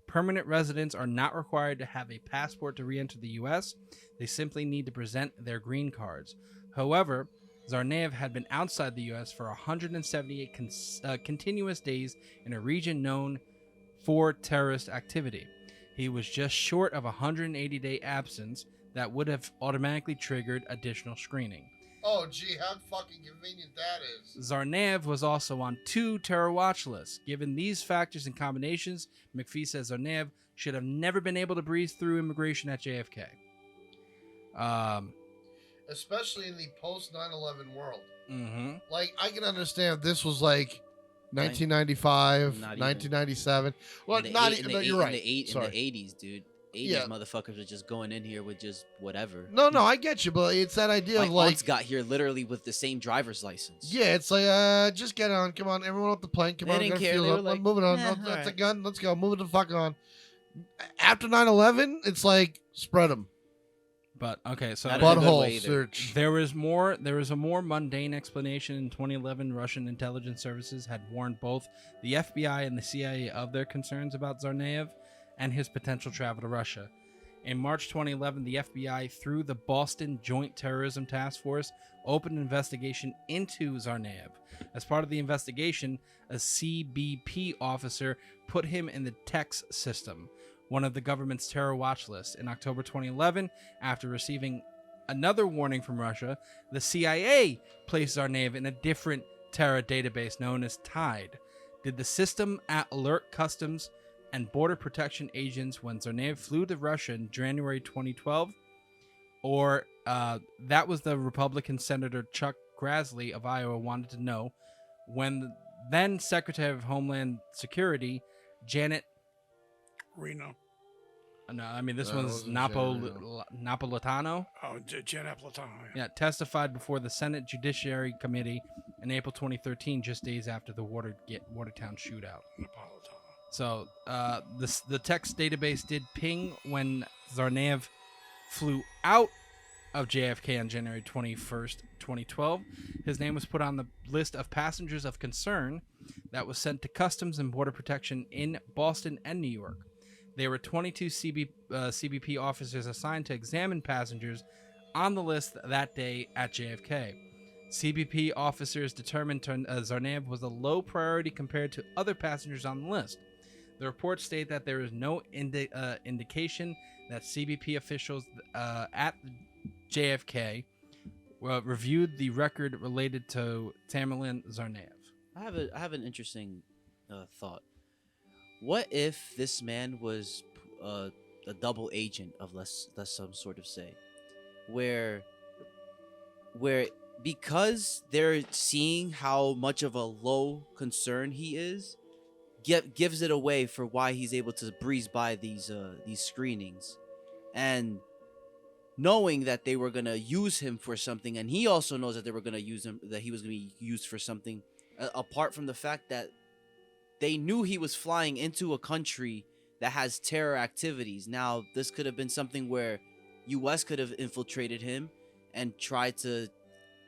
permanent residents are not required to have a passport to re-enter the U.S. They simply need to present their green cards. However, Tsarnaev had been outside the U.S. for 178 continuous days in a region known for terrorist activity. He was just short of a 180-day absence that would have automatically triggered additional screening. Oh, gee, how fucking convenient that is. Tsarnaev was also on 2 terror watch lists. Given these factors and combinations, McPhee says Tsarnaev should have never been able to breeze through immigration at JFK. Especially in the post 9/11 world. Mm-hmm. Like, I can understand if this was like 1995, Not even. 1997. Well, In the not eight- even. in No, the you're eight- right. In Sorry. the 80s, dude. 80s Yeah. motherfuckers were just going in here with just whatever. No, I get you, but it's that idea My of like, aunts got here literally with the same driver's license. yeah, it's like, just get on, come on, everyone off the plane, come They on, didn't gotta care, fuel they were up, like, moving on. "Nah, That's a alright." gun, let's go, move it the fuck on. After 9/11, it's like spread them. But okay, so Not in a good way Butthole either. search. there was a more mundane explanation. In 2011, Russian intelligence services had warned both the FBI and the CIA of their concerns about Tsarnaev and his potential travel to Russia. In March 2011, the FBI, through the Boston Joint Terrorism Task Force, opened an investigation into Tsarnaev. As part of the investigation, a CBP officer put him in the TEX system, one of the government's terror watch lists. In October 2011, after receiving another warning from Russia, the CIA placed Tsarnaev in a different terror database known as TIDE. Did the system alert Customs and Border Protection agents when Tsarnaev flew to Russia in January 2012? Or that was the Republican Senator Chuck Grassley of Iowa wanted to know when the then Secretary of Homeland Security, Janet... Reno. No, I mean, this No, it one's wasn't Janet Reno. Napolitano. Oh, Jan Aplatano. Yeah, testified before the Senate Judiciary Committee in April 2013, just days after the Watertown shootout. Napolitano. So the text database did ping when Tsarnaev flew out of JFK on January 21st, 2012. His name was put on the list of passengers of concern that was sent to Customs and Border Protection in Boston and New York. There were 22 CBP officers assigned to examine passengers on the list that day at JFK. CBP officers determined Tsarnaev was a low priority compared to other passengers on the list. The reports state that there is no indication that CBP officials at JFK reviewed the record related to Tamerlan Tsarnaev. I have an interesting thought. What if this man was a double agent of let's some sort of say, where because they're seeing how much of a low concern he is, gives it away for why he's able to breeze by these screenings, and knowing that they were gonna use him for something, and he also knows that they were gonna use him, that he was gonna be used for something, apart from the fact that they knew he was flying into a country that has terror activities. Now, this could have been something where U.S. could have infiltrated him and tried to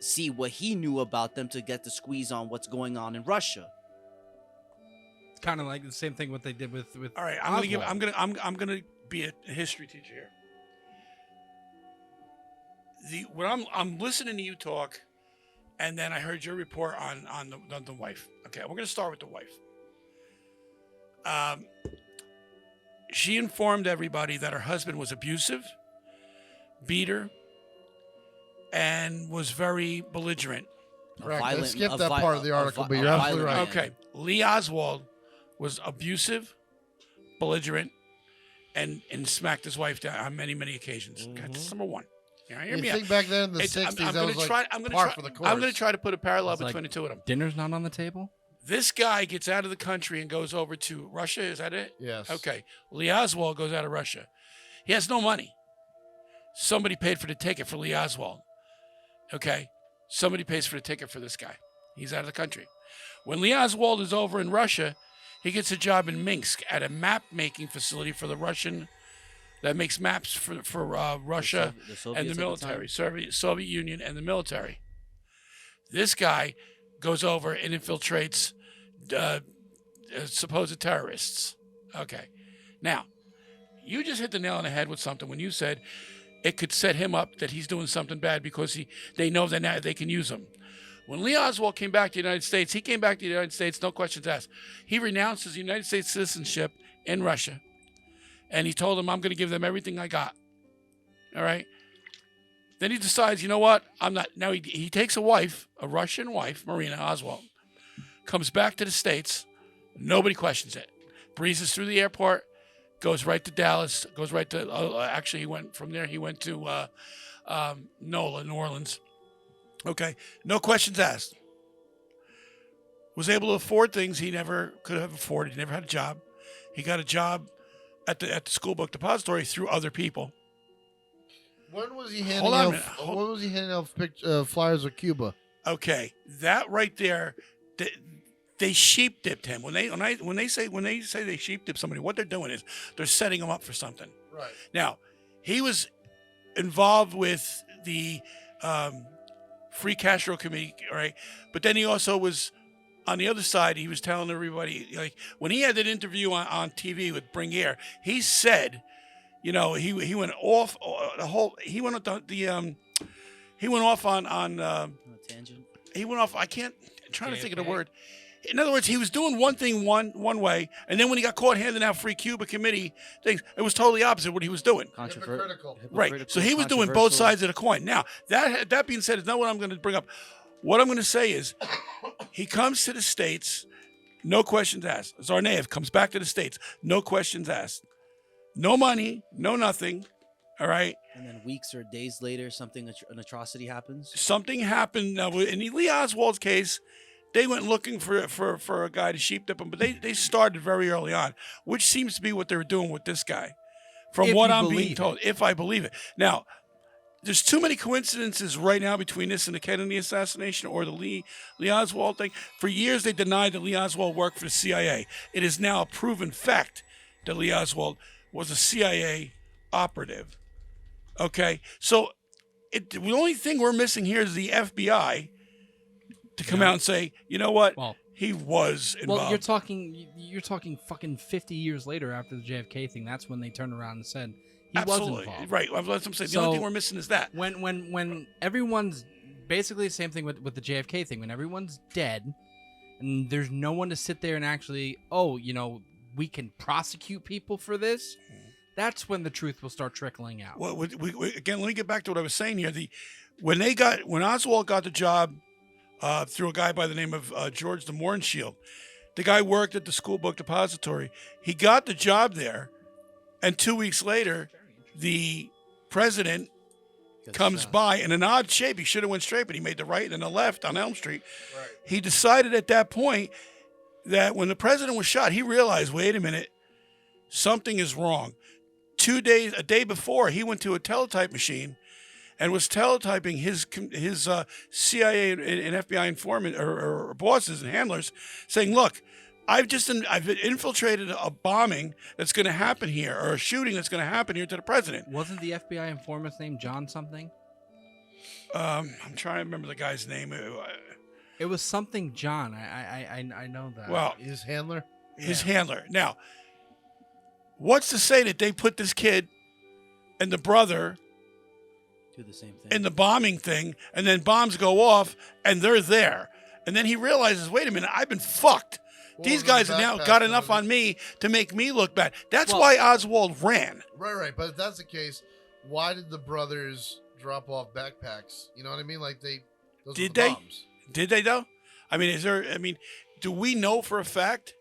see what he knew about them to get the squeeze on what's going on in Russia. It's kind of like the same thing what they did with All right, Oswald. I'm gonna be a history teacher here. When I'm listening to you talk, and then I heard your report on the wife. Okay, we're gonna start with the wife. She informed everybody that her husband was abusive, beat her, and was very belligerent. Correct. They skipped that part of the article, but you're absolutely right. Okay, Lee Oswald was abusive, belligerent, and smacked his wife down on many occasions. Okay, that's number one. All right, hear You me think out. back then in the It's- 60s, that gonna was like try, par for the course. I'm going to try to put a parallel It's like- between the two of them. Dinner's not on the table? This guy gets out of the country and goes over to Russia. Is that it? Yes. Okay. Lee Oswald goes out of Russia. He has no money. Somebody paid for the ticket for Lee Oswald. Okay. Somebody pays for the ticket for this guy. He's out of the country. When Lee Oswald is over in Russia, he gets a job in Minsk at a map making facility for the Russian that makes maps for Russia The Soviets and the at the military, time. Soviet Union and the military. This guy goes over and infiltrates supposed terrorists. Okay. Now, you just hit the nail on the head with something when you said it could set him up that he's doing something bad because they know that now they can use him. When Lee Oswald came back to the United States, he came back to the United States, no questions asked. He renounced his United States citizenship in Russia, and he told them, I'm going to give them everything I got. All right. Then he decides, you know what? I'm not. Now he takes a wife, a Russian wife, Marina Oswald, comes back to the States. Nobody questions it. Breezes through the airport, goes right to Dallas, goes right to, actually, he went from there, he went to NOLA, New Orleans. Okay. No questions asked. Was able to afford things he never could have afforded. He never had a job. He got a job at the school book depository through other people. When was he Hold handing on a out? minute. When was he handing out flyers with Cuba? Okay, that right there, they sheep dipped him. When they say they sheep dip somebody, what they're doing is they're setting him up for something. Right. Now, he was involved with the Free Castro Committee, right? But then he also was on the other side. He was telling everybody, like when he had that interview on TV with Bring Air, he said, you know, he went off the whole. He went he went off on Tangent. he went off. I'm trying to think of the word. In other words, he was doing one thing one way, and then when he got caught handing out free Cuba committee things, it was totally opposite what he was doing. Hypocritical. Right. So he was doing both sides of the coin. Now, that being said, is not what I'm going to bring up. What I'm going to say is he comes to the States, no questions asked. Tsarnaev comes back to the States, no questions asked. No money, no nothing. All right. And then weeks or days later, an atrocity happens. Something happened. In Lee Oswald's case, they went looking for a guy to sheep dip him, but they started very early on, which seems to be what they were doing with this guy, from what I'm being told, if I believe it. Now, there's too many coincidences right now between this and the Kennedy assassination or the Lee Oswald thing. For years, they denied that Lee Oswald worked for the CIA. It is now a proven fact that Lee Oswald was a CIA operative. Okay, so the only thing we're missing here is the FBI to come out and say, you know what, he was involved. Well, you're talking fucking 50 years later after the JFK thing. That's when they turned around and said he was involved. Right. That's what I'm saying. The only thing we're missing is that. When everyone's basically the same thing with the JFK thing. When everyone's dead, and there's no one to sit there and actually, we can prosecute people for this. That's when the truth will start trickling out. Well, again, let me get back to what I was saying here. When Oswald got the job through a guy by the name of George de Mohrenschildt, the guy worked at the school book depository. He got the job there, and 2 weeks later, the president comes by in an odd shape. He should have went straight, but he made the right and then the left on Elm Street. Right. He decided at that point that when the president was shot, he realized, wait a minute, something is wrong. A day before, he went to a teletype machine and was teletyping his CIA and FBI informant or bosses and handlers, saying, "Look, I've infiltrated a bombing that's going to happen here, or a shooting that's going to happen here to the president." Wasn't the FBI informant's name John something? I'm trying to remember the guy's name. It was something John. I know that. Well, His handler. His handler. Now, what's to say that they put this kid and the brother Do the same thing. in the bombing thing, and then bombs go off, and they're there, and then he realizes, wait a minute, I've been fucked. These guys have now got enough on me to make me look bad. That's why Oswald ran. Right. But if that's the case, why did the brothers drop off backpacks? You know what I mean? Like those Did were the they? bombs. Did they though? I mean, do we know for a fact?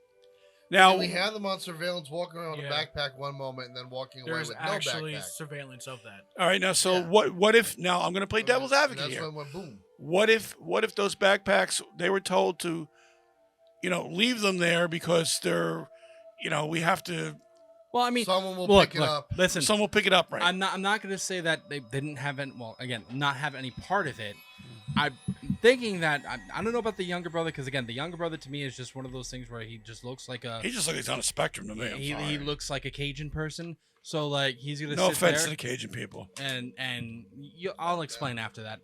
Now And we had them on surveillance walking around with a backpack one moment and then walking away There's with no actually backpack. surveillance of that. all right, now so what if now I'm going to play devil's advocate That's here. when it went boom. What if those backpacks, they were told to, leave them there because they're, we have to. Well, I mean, Someone will look, pick it up. Listen, Someone will pick it up, right? I'm not going to say that they didn't have any. Well, again, not have any part of it. I'm thinking that I don't know about the younger brother, because again, the younger brother to me is just one of those things where he just looks like a. He just looks like he's on a spectrum to me. He looks like a Cajun person. So like he's gonna. No sit offense there to the Cajun people. I'll explain after that.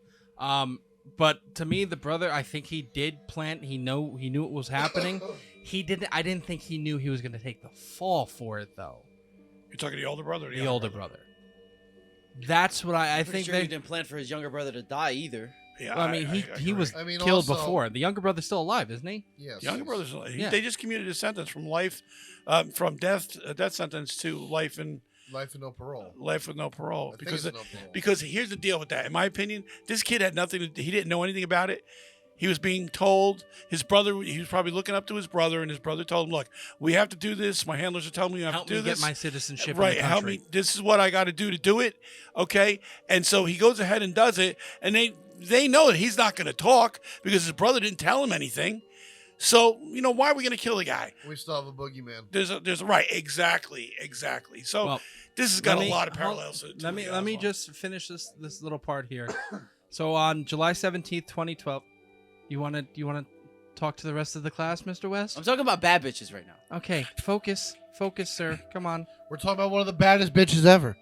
But to me, the brother, I think he did plant. He knew it was happening. He didn't. I didn't think he knew he was gonna take the fall for it though. You're talking the older brother. Or The older brother. That's what I think. Sure he didn't plan for his younger brother to die either. Yeah, Well, I mean, he agree. was I mean, killed also- before. The younger brother's still alive, isn't he? Yes. The younger brother's. Yeah. They just commuted a sentence from life, from death sentence to life and Life and no parole. life with no parole. I think it's no parole. Because here's the deal with that. In my opinion, this kid had nothing. He didn't know anything about it. He was being told, his brother, he was probably looking up to his brother, and his brother told him, look, we have to do this. My handlers are telling me you have Help to do me this. get my citizenship. Right, In the help country. me. This is what I got to do it. Okay. And so he goes ahead and does it. And they know that he's not going to talk because his brother didn't tell him anything. So, why are we going to kill the guy? We still have a boogeyman. There's right. Exactly. So Well, this has got Let a me- lot of hold- parallels. to Let me the let me Oswald. just finish this little part here. So on July 17th, 2012, you want to talk to the rest of the class, Mr. West? I'm talking about bad bitches right now. Okay, focus, sir. Come on. We're talking about one of the baddest bitches ever.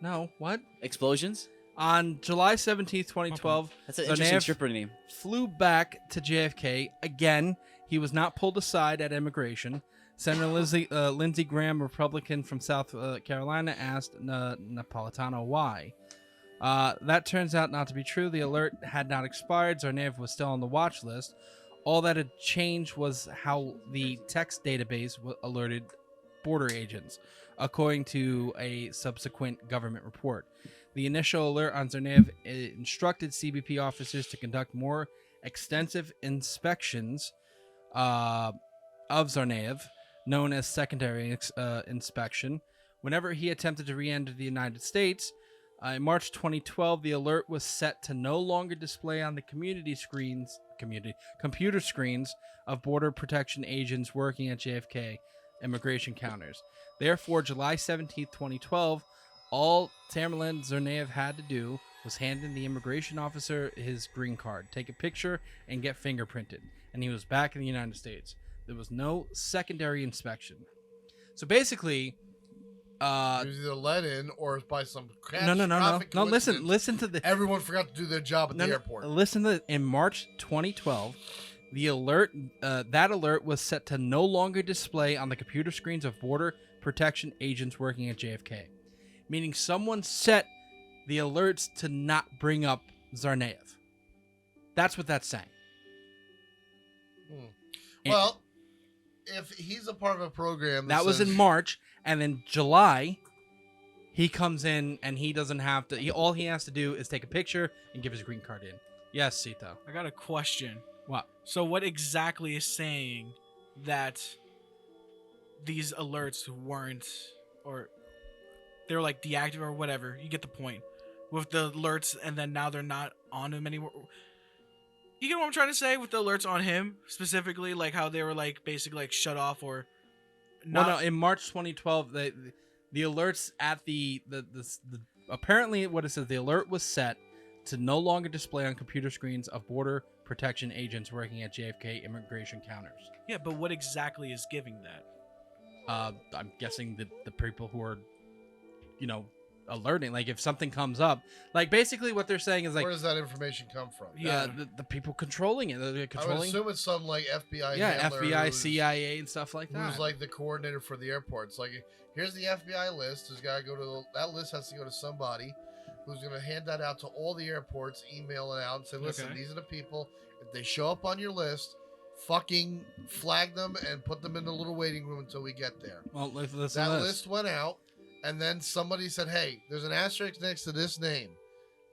No, what? Explosions? On July 17th, 2012, That's an interesting Tsarnaev stripper name. flew back to JFK. Again, he was not pulled aside at immigration. Senator Lindsey Graham, Republican from South Carolina, asked Napolitano why. That turns out not to be true. The alert had not expired. Tsarnaev was still on the watch list. All that had changed was how the text database alerted border agents, according to a subsequent government report. The initial alert on Tsarnaev instructed CBP officers to conduct more extensive inspections of Tsarnaev, known as secondary inspection, whenever he attempted to re-enter the United States. In March 2012, the alert was set to no longer display on the computer screens of border protection agents working at JFK immigration counters. Therefore, July 17, 2012, all Tamerlan Tsarnaev had to do was hand in the immigration officer his green card, take a picture, and get fingerprinted, and he was back in the United States. There was no secondary inspection. So basically, He was either let in or by some no. catastrophic coincidence, Listen to the Everyone forgot to do their job at the airport. Listen to in March 2012, the alert that alert was set to no longer display on the computer screens of border protection agents working at JFK, meaning someone set the alerts to not bring up Tsarnaev. That's what that's saying. And Well, if he's a part of a program that was in says- March, and then July, he comes in and he doesn't have to. All he has to do is take a picture and give his green card in. Yes, Sito. I got a question. What? So what exactly is saying that these alerts weren't, or they were like deactivated or whatever? You get the point. With the alerts, and then now they're not on him anymore. You get what I'm trying to say with the alerts on him specifically, like how they were like basically like shut off or not. Well, no, in March 2012, the alerts at the apparently what it says, the alert was set to no longer display on computer screens of border protection agents working at JFK immigration counters. Yeah, but what exactly is giving that? I'm guessing the people who are, alerting, like if something comes up, like basically what they're saying is like, Where does that information come from? Yeah. the people controlling it, they're I would controlling. assume it's some like FBI. Yeah, handler FBI, who's- CIA, and stuff like that. Who's like the coordinator for the airport? It's like, here's the FBI list. There's got to go to that list has to go to somebody who's going to hand that out to all the airports, email it out, and say, listen, Okay. these are the people. If they show up on your list, fucking flag them and put them in the little waiting room until we get there. Well, listen to That this. list went out, and then somebody said, hey, there's an asterisk next to this name.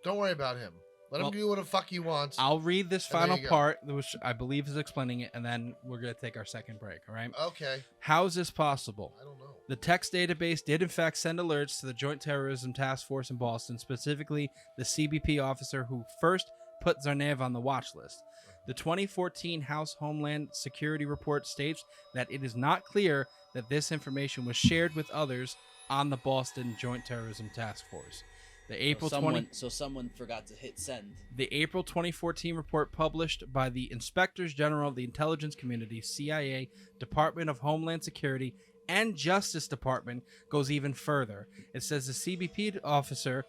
Don't worry about him. Let Well, him do what the fuck he wants. I'll read this And there final you go. part, which I believe is explaining it, and then we're going to take our second break, all right? Okay. How is this possible? I don't know. The text database did, in fact, send alerts to the Joint Terrorism Task Force in Boston, specifically the CBP officer who first put Tsarnaev on the watch list. The 2014 House Homeland Security Report states that it is not clear that this information was shared with others on the Boston Joint Terrorism Task Force. The April 20 So someone forgot to hit send. The April 2014 report published by the Inspectors General of the Intelligence Community, CIA, Department of Homeland Security, and Justice Department goes even further. It says the CBP officer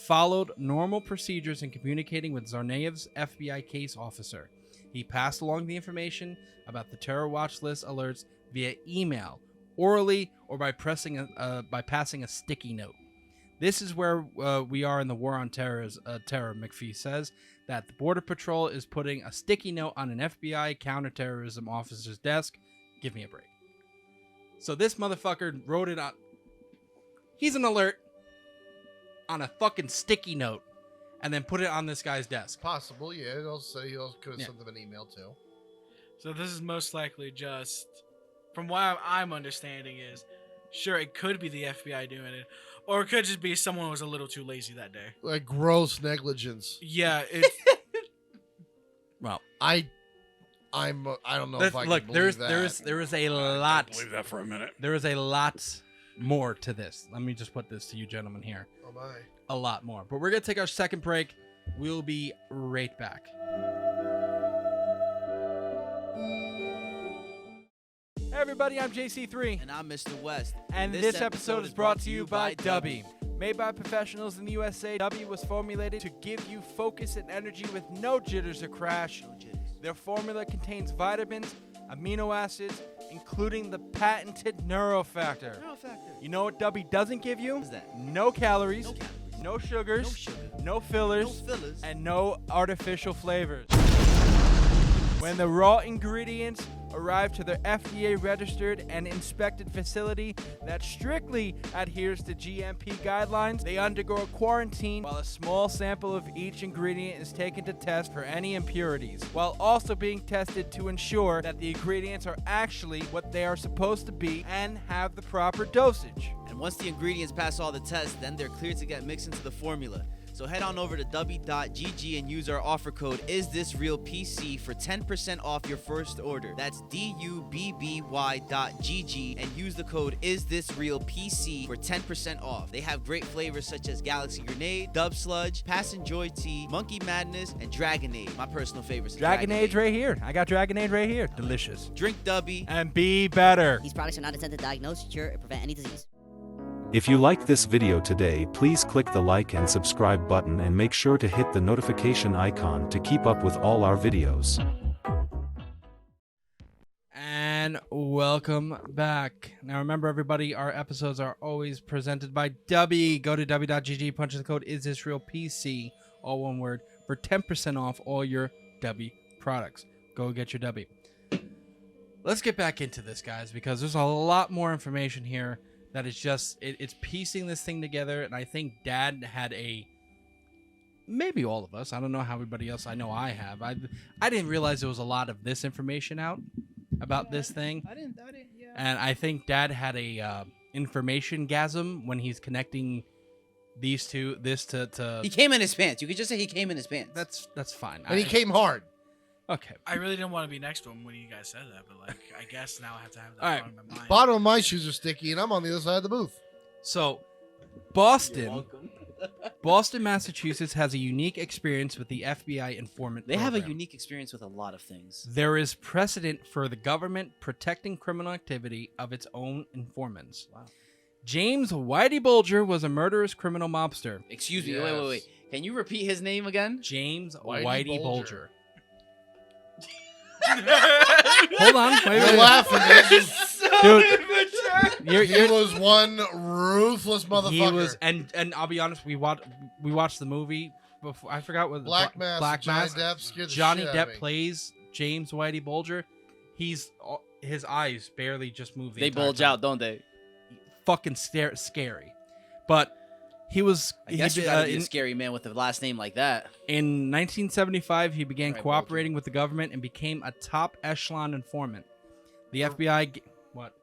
followed normal procedures in communicating with Tsarnaev's FBI case officer. He passed along the information about the terror watch list alerts via email, orally, or by passing a sticky note. This is where we are in the war on terror, McPhee says, that the Border Patrol is putting a sticky note on an FBI counterterrorism officer's desk. Give me a break. So this motherfucker wrote it on... He's an alert on a fucking sticky note and then put it on this guy's desk. Possible, yeah. He also could have Yeah. sent them an email too. So this is most likely just, from what I'm understanding is, sure, it could be the FBI doing it, or it could just be someone who was a little too lazy that day. Like gross negligence. Yeah, it, Well, I don't know if I look, can believe that. there is a I lot. can't believe that for a minute. There is a lot more to this. Let me just put this to you gentlemen here. Oh my. A lot more. But we're going to take our second break. We'll be right back. Hey everybody, I'm JC3. And I'm Mr. West. And this episode is brought to you by Dubby. Made by professionals in the USA, Dubby was formulated to give you focus and energy with no jitters or crash. No jitters. Their formula contains vitamins, amino acids, including the patented neurofactor. You know what Dubby doesn't give you? What's that? No calories, No calories. no sugars, No sugar. no fillers, No fillers. and no artificial flavors. When the raw ingredients arrive to their FDA registered and inspected facility that strictly adheres to GMP guidelines, they undergo a quarantine while a small sample of each ingredient is taken to test for any impurities, while also being tested to ensure that the ingredients are actually what they are supposed to be and have the proper dosage. And once the ingredients pass all the tests, then they're cleared to get mixed into the formula. So head on over to dubby.gg and use our offer code IsThisRealPC for 10% off your first order. That's DUBBY.GG and use the code IsThisRealPC for 10% off. They have great flavors such as Galaxy Grenade, Dub Sludge, Passion Joy Tea, Monkey Madness, and Dragonade. My personal favorites. Dragonade right here. I got Dragonade right here. Delicious. Drink Dubby. And be better. These products are not intended to diagnose, cure, or prevent any disease. If you liked this video today, please click the like and subscribe button and make sure to hit the notification icon to keep up with all our videos. And welcome back. Now remember everybody, our episodes are always presented by Dubby. Go to dubby.gg, punch the code IsThisRealPC, all one word, for 10% off all your Dubby products. Go get your Dubby. Let's get back into this, guys, because there's a lot more information here that is just, it's piecing this thing together, and I think Dad had maybe all of us, I don't know how everybody else, I know I have. I didn't realize there was a lot of this information out about this thing. I didn't, yeah. And I think Dad had a information gasm when he's connecting these two, this to He came in his pants. You could just say he came in his pants. that's fine. And he came hard. Okay. I really didn't want to be next to him when you guys said that, but like, I guess now I have to have that All right. on my mind. Bottom of my shoes are sticky, and I'm on the other side of the booth. So, Boston, Massachusetts has a unique experience with the FBI informant They have a program. unique experience with a lot of things. There is precedent for the government protecting criminal activity of its own informants. Wow. James Whitey Bulger was a murderous criminal mobster. Excuse me, Yes. wait. Can you repeat his name again? James Whitey Whitey Bulger. Bulger. Hold on, wait, You're wait. laughing, man. Dude, He was one ruthless motherfucker. he was, and I'll be honest, we watched the movie before. I forgot what Black Mass. Black Johnny Mass. Depp scared the Johnny shit out of Depp me. plays James Whitey Bulger. His eyes barely just move. They bulge out, don't they? Fucking scary, but he was. I guess he, you gotta be in, a scary man with a last name like that. in 1975, he began Right, cooperating with the government and became a top echelon informant. The FBI. What?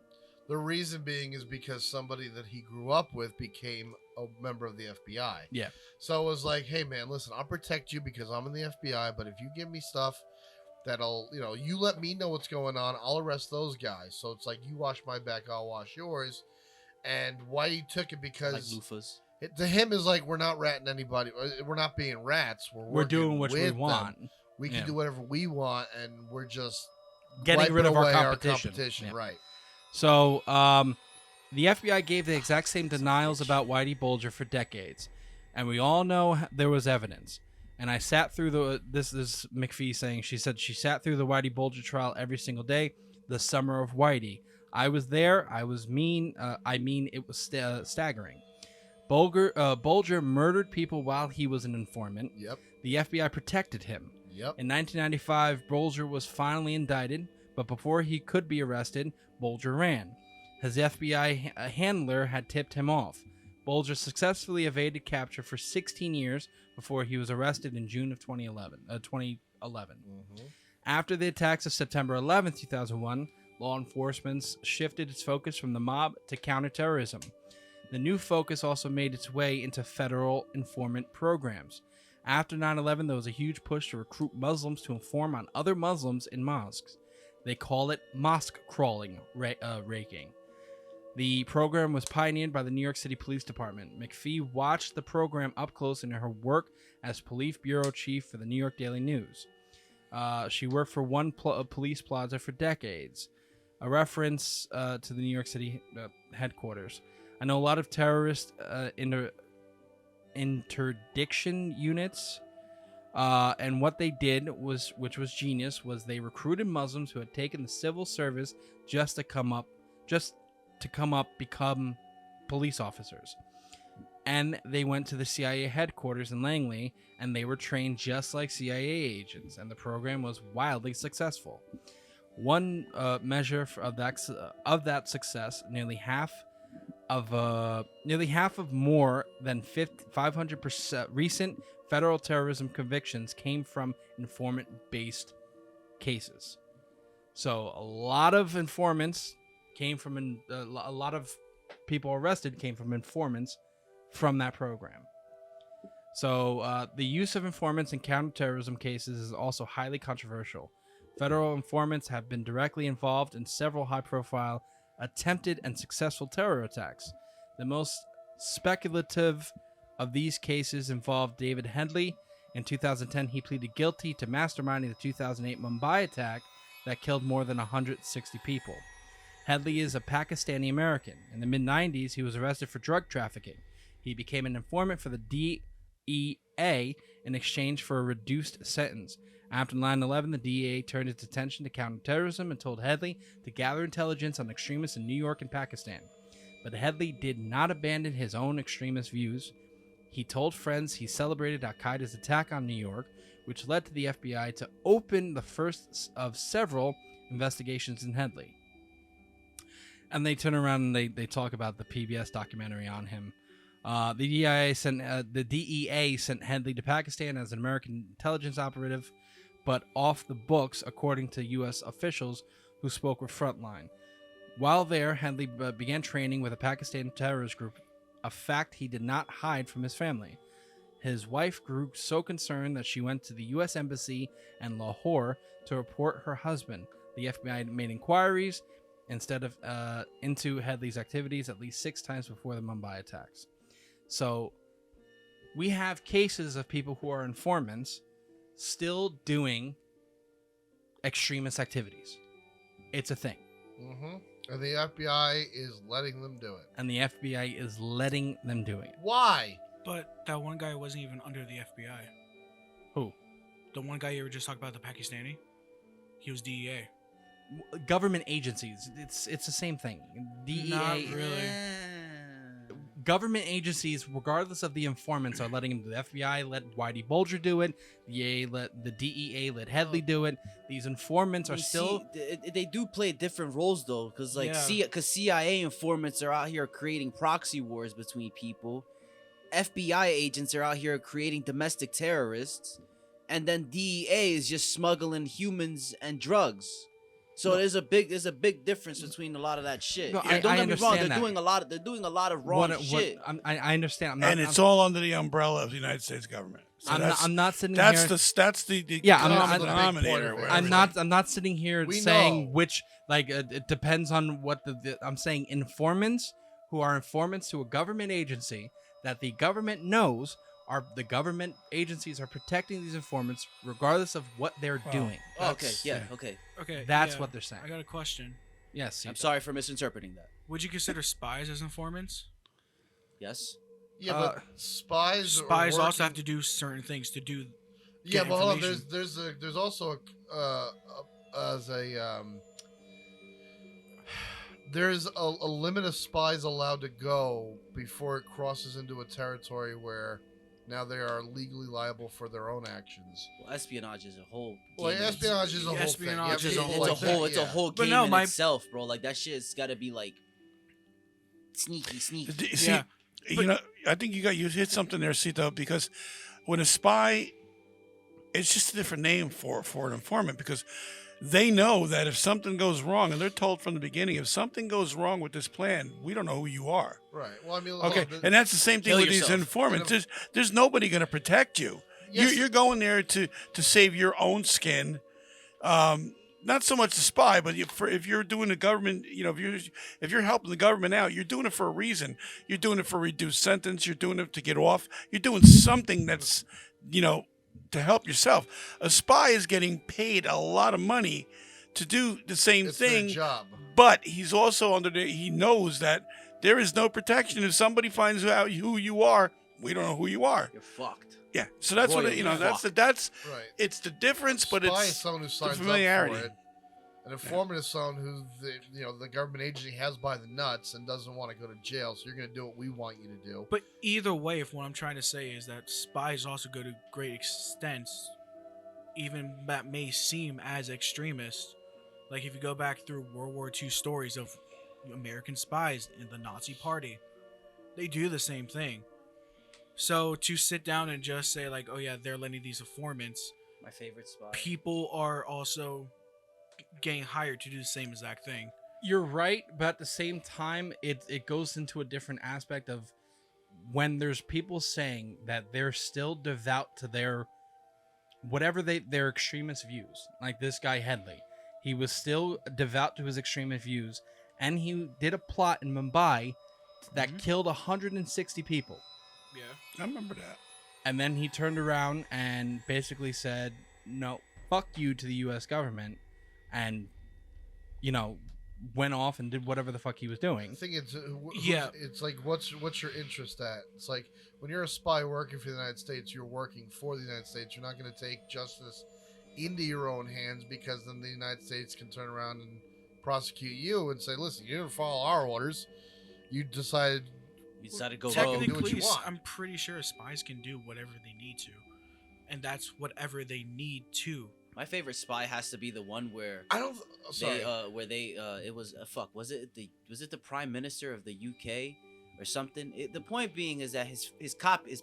The reason being is because somebody that he grew up with became a member of the FBI. Yeah. So it was like, hey man, listen, I'll protect you because I'm in the FBI, but if you give me stuff that'll, you let me know what's going on, I'll arrest those guys. So it's like, you wash my back, I'll wash yours. And why he took it Like because loofahs. to him is like, we're not ratting anybody. We're not being rats. We're working doing what we with them. want. We can Yeah. do whatever we want, and we're just Getting wiping rid of our away competition. Yeah. Right. So, the FBI gave the exact same denials about Whitey Bulger for decades, and we all know there was evidence. And I sat through this is McPhee saying, she said she sat through the Whitey Bulger trial every single day, the summer of Whitey. I was there. I was mean. It was staggering. Bulger murdered people while he was an informant. Yep. The FBI protected him. Yep. In 1995, Bulger was finally indicted, but before he could be arrested, Bulger ran. His FBI handler had tipped him off. Bulger successfully evaded capture for 16 years before he was arrested in June of 2011. After the attacks of September 11, 2001, law enforcement shifted its focus from the mob to counterterrorism. The new focus also made its way into federal informant programs. After 9/11, there was a huge push to recruit Muslims to inform on other Muslims in mosques. They call it mosque crawling raking. The program was pioneered by the New York City Police Department. McPhee watched the program up close in her work as police bureau chief for the New York Daily News. She worked for one police plaza for decades, a reference to the New York City headquarters. I know a lot of terrorist interdiction units, and what they did was, which was genius, was they recruited Muslims who had taken the civil service just to become police officers. And they went to the CIA headquarters in Langley, and they were trained just like CIA agents, and the program was wildly successful. One measure of that success, nearly half of more than 500% recent federal terrorism convictions came from informant-based cases. So a lot of informants came from a lot of people arrested came from informants from that program. So the use of informants in counterterrorism cases is also highly controversial. Federal informants have been directly involved in several high-profile attempted and successful terror attacks. The most speculative of these cases involved David Headley. In 2010, he pleaded guilty to masterminding the 2008 Mumbai attack that killed more than 160 people. Headley is a Pakistani American. In the mid-90s, he was arrested for drug trafficking. He became an informant for the DEA in exchange for a reduced sentence. After 9/11, the DEA turned its attention to counterterrorism and told Headley to gather intelligence on extremists in New York and Pakistan. But Headley did not abandon his own extremist views. He told friends he celebrated Al-Qaeda's attack on New York, which led to the FBI to open the first of several investigations in Headley. And they turn around and they talk about the PBS documentary on him. The DEA sent Headley to Pakistan as an American intelligence operative, but off the books, according to U.S. officials who spoke with Frontline. While there, Headley began training with a Pakistani terrorist group, a fact he did not hide from his family. His wife grew so concerned that she went to the U.S. Embassy in Lahore to report her husband. The FBI made inquiries into Headley's activities at least 6 times before the Mumbai attacks. So we have cases of people who are informants still doing extremist activities. It's a thing. Mm-hmm. And the FBI is letting them do it. And the FBI is letting them do it. Why? But that one guy wasn't even under the FBI. Who? The one guy you were just talking about, the Pakistani? He was DEA. Government agencies. It's the same thing. DEA. Not really. Government agencies, regardless of the informants, are letting him do. The FBI let Whitey Bulger do it. The DEA let Headley do it. These informants are still. They do play different roles though, because CIA informants are out here creating proxy wars between people. FBI agents are out here creating domestic terrorists, and then DEA is just smuggling humans and drugs. So there's a big difference between a lot of that shit. No, Don't get me wrong. They're that. doing a lot of wrong shit. I understand. It's all under the umbrella of the United States government. So I'm not sitting that's here. That's the I'm denominator. I'm not sitting here saying which it depends on what I'm saying. Informants who are informants to a government agency that the government knows. The government agencies are protecting these informants regardless of what they're doing. Okay. That's what they're saying. I got a question. Yes. I'm sorry for misinterpreting that. Would you consider spies as informants? Yes. Yeah, but spies also have to do certain things to do. Yeah, but hold on. There's there's a limit of spies allowed to go before it crosses into a territory where now they are legally liable for their own actions. Well, espionage is a whole. Well, game in espionage is a whole thing. Espionage Yeah, is a people whole like It's a that, whole. It's a yeah. whole But game no, in my- itself, bro. Like that shit's got to be like sneaky. See, Yeah. you know, I think you hit something there, Cito, because when a spy, it's just a different name for an informant, because they know that if something goes wrong, and they're told from the beginning, if something goes wrong with this plan, we don't know who you are. Right. Well, I mean, Okay, hold on, and that's the same thing Kill with these yourself. informants. There's nobody going to protect you. Yes. You're going there to save your own skin. Not so much the spy, but if you're doing the government, you know, if you're helping the government out, you're doing it for a reason. You're doing it for a reduced sentence. You're doing it to get off. You're doing something that's, you know, to help yourself. A spy is getting paid a lot of money to do the same it's their thing, job. but he's also he knows that there is no protection. If somebody finds out who you are, we don't know who you are. You're fucked. Yeah, so that's Boy, what you know. you're That's Right. it's the difference, but Spy is it's someone who signs familiarity. up for it. An informant is someone who the government agency has by the nuts and doesn't want to go to jail. So you're going to do what we want you to do. But either way, if what I'm trying to say is that spies also go to great extents, even that may seem as extremist. Like if you go back through World War II stories of American spies in the Nazi Party, they do the same thing. So to sit down and just say like, oh yeah, they're letting these informants, My favorite spot. people are also getting hired to do the same exact thing. You're right, but at the same time, it goes into a different aspect of when there's people saying that they're still devout to their whatever their extremist views. Like this guy Headley, he was still devout to his extremist views, and he did a plot in Mumbai that killed 160 people. Yeah. I remember that. And then he turned around and basically said, "No, fuck you" to the U.S. government, and went off and did whatever the fuck he was doing. I think it's Yeah. It's like what's your interest at? It's like when you're a spy working for the United States, you're working for the United States. You're not going to take justice into your own hands, because then the United States can turn around and prosecute you and say, "Listen, you didn't follow our orders. You decided." You decided to go rogue. do what Technically, you want. I'm pretty sure spies can do whatever they need to, and that's whatever they need to. My favorite spy has to be the one where I don't. Sorry. it was was it the prime minister of the UK or something? The point being is that his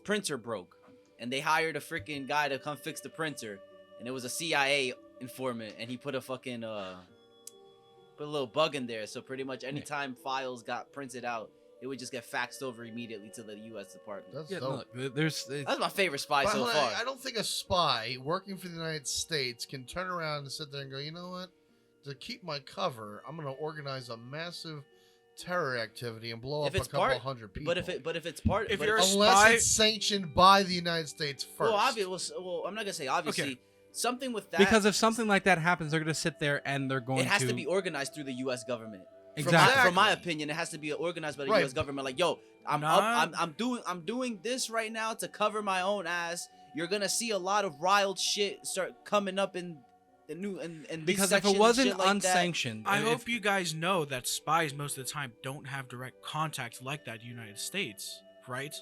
printer broke, and they hired a freaking guy to come fix the printer, and it was a CIA informant, and he put a fucking put a little bug in there, so pretty much anytime files got printed out, it would just get faxed over immediately to the U.S. Department. That's Yeah, dope. no, That's my favorite spy But so hold on, far. I don't think a spy working for the United States can turn around and sit there and go, "You know what? To keep my cover, I'm going to organize a massive terror activity and blow If up a it's couple part- hundred people." But if it's part, If but you're a unless spy- it's sanctioned by the United States first. well, I'm not gonna say obviously. Okay. Something with that, because if something like that happens, they're going to sit there and they're going it has to be organized through the U.S. government. Exactly. From my opinion, it has to be organized by the Right. U.S. government. Like, yo, I'm doing this right now to cover my own ass. You're gonna see a lot of riled shit start coming up in the new and these because if sections it and wasn't shit like that. unsanctioned, I if- hope you guys know that spies most of the time don't have direct contact like that in the United States, right?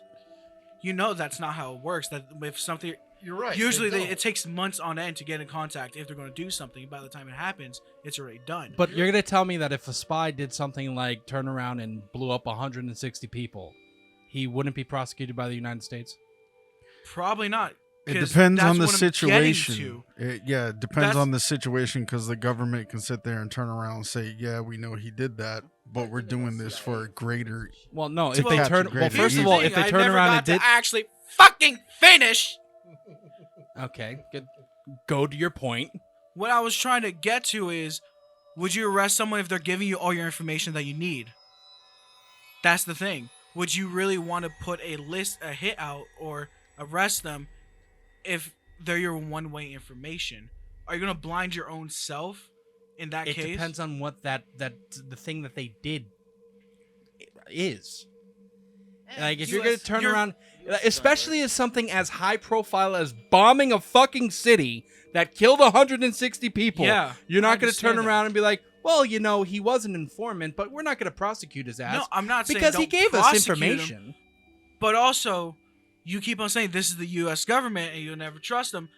You know that's not how it works. That if something, You're right. usually they don't. it takes months on end to get in contact. If they're going to do something, by the time it happens, it's already done. But you're going to tell me that if a spy did something like turn around and blew up 160 people, he wouldn't be prosecuted by the United States? Probably not. It 'cause depends that's on the what I'm getting situation. to. It depends That's- on the situation, because the government can sit there and turn around and say, "Yeah, we know he did that, but we're doing this for a greater." Well, no. To If they catch turn, a well, greater first of evil. all, if they I turn never around got and did, to actually fucking finish okay, good. Go to your point. what I was trying to get to is, would you arrest someone if they're giving you all your information that you need? That's the thing. Would you really want to put a hit out or arrest them if they're your one-way information? Are you gonna blind your own self in that It case? depends on what the thing that they did is. Like, if you're going to turn around, especially as something as high profile as bombing a fucking city that killed 160 people, Yeah, you're I not going to turn understand that. around and be like, well, he was an informant, but we're not going to prosecute his ass. No, I'm not saying because he don't gave us prosecute him. information. But also, you keep on saying this is the U.S. government and you'll never trust them.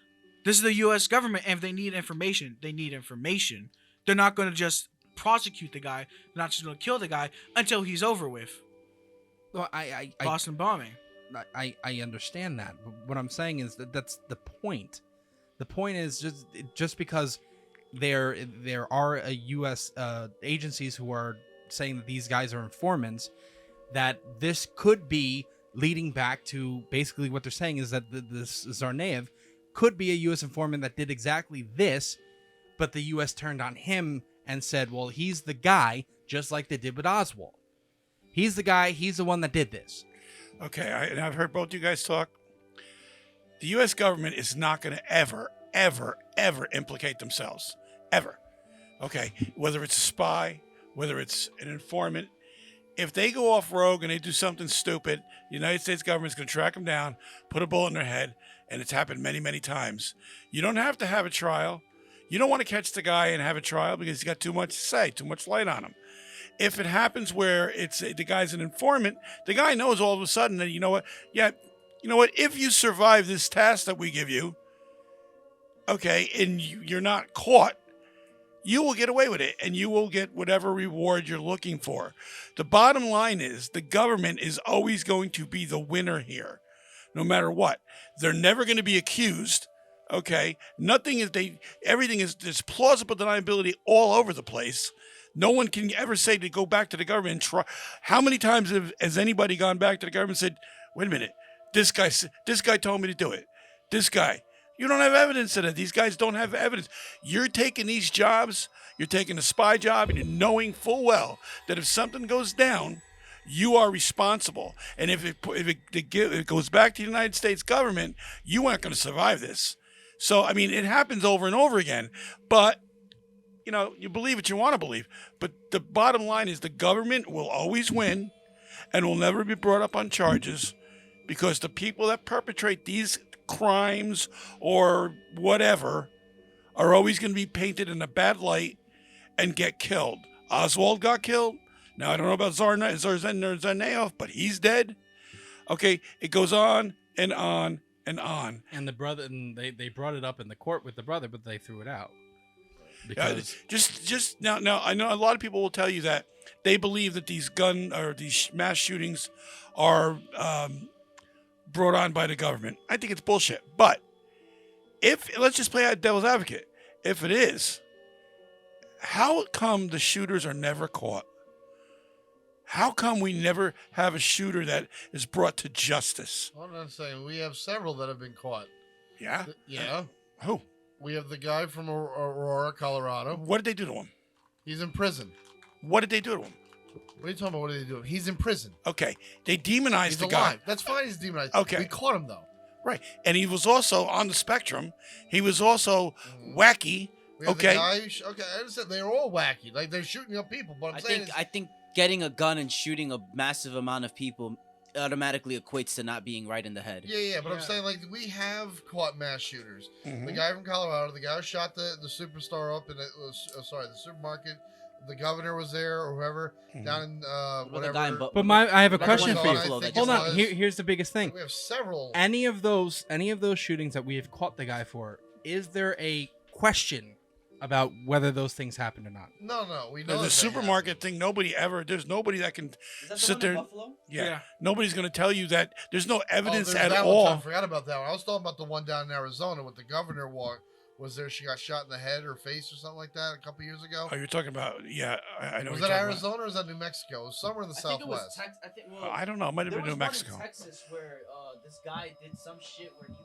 This is the U.S. government, and if they need information, they need information. They're not going to just prosecute the guy. They're not just going to kill the guy until he's over with. Well, I Boston bombing. I understand that, but what I'm saying is that's the point. The point is just because there are U.S. Agencies who are saying that these guys are informants, that this could be leading back to basically what they're saying is that this Tsarnaev could be a U.S. informant that did exactly this, but the U.S. turned on him and said, well, he's the guy, just like they did with Oswald. He's the guy. He's the one that did this. Okay, and I've heard both you guys talk. The U.S. government is not going to ever, ever, ever implicate themselves. Ever. Okay, whether it's a spy, whether it's an informant. If they go off rogue and they do something stupid, the United States government is going to track them down, put a bullet in their head, and it's happened many, many times. You don't have to have a trial. You don't want to catch the guy and have a trial because he's got too much to say, too much light on him. If it happens where the guy's an informant, the guy knows all of a sudden that, if you survive this task that we give you, okay, and you're not caught, you will get away with it and you will get whatever reward you're looking for. The bottom line is the government is always going to be the winner here, no matter what. They're never going to be accused. Okay, everything is, there's plausible deniability all over the place. No one can ever say to go back to the government and try. How many times has anybody gone back to the government and said, wait a minute, this guy told me to do it. This guy. You don't have evidence of it. These guys don't have evidence. You're taking these jobs, you're taking a spy job, and you're knowing full well that if something goes down, you are responsible. And if it goes back to the United States government, you aren't going to survive this. So, I mean, it happens over and over again. But you believe what you want to believe. But the bottom line is the government will always win and will never be brought up on charges because the people that perpetrate these crimes or whatever are always going to be painted in a bad light and get killed. Oswald got killed. Now, I don't know about Tsarnaev, but he's dead. Okay, it goes on and on and on. And the brother, and they brought it up in the court with the brother, but they threw it out. Because just now, I know a lot of people will tell you that they believe that these these mass shootings are brought on by the government. I think it's bullshit. But let's just play out devil's advocate. If it is, how come the shooters are never caught? How come we never have a shooter that is brought to justice? I'm not saying we have several that have been caught. Yeah? Yeah. Who? We have the guy from Aurora, Colorado. What did they do to him? He's in prison. What did they do to him? What are you talking about? What did they do? He's in prison. Okay. They demonized He's the alive. guy. That's fine. He's demonized. Okay. We caught him, though. Right. And he was also on the spectrum. He was also wacky. We have Okay. the guy I understand. They're all wacky. Like, they're shooting up people. But I think getting a gun and shooting a massive amount of people automatically equates to not being right in the head. Yeah, but I'm saying, like, we have caught mass shooters. The guy from Colorado, the guy who shot the superstar up in the supermarket, the governor was there, or whoever, down in whatever. I have a question for you. Hold Hold on. Here's the biggest thing. We have several. Any of those shootings that we have caught the guy for, is there a question about whether those things happened or not? No, we know The supermarket thing, there's nobody that can sit there. Yeah. Nobody's going to tell you that. There's no evidence at all. I forgot about that one. I was talking about the one down in Arizona with the governor was there. She got shot in the head or face or something like that a couple years ago. Oh, you're talking about, I know. Was that Arizona or was that New Mexico? It was somewhere in the Southwest. I don't know. It might have been New Mexico. One in Texas where this guy did some shit where he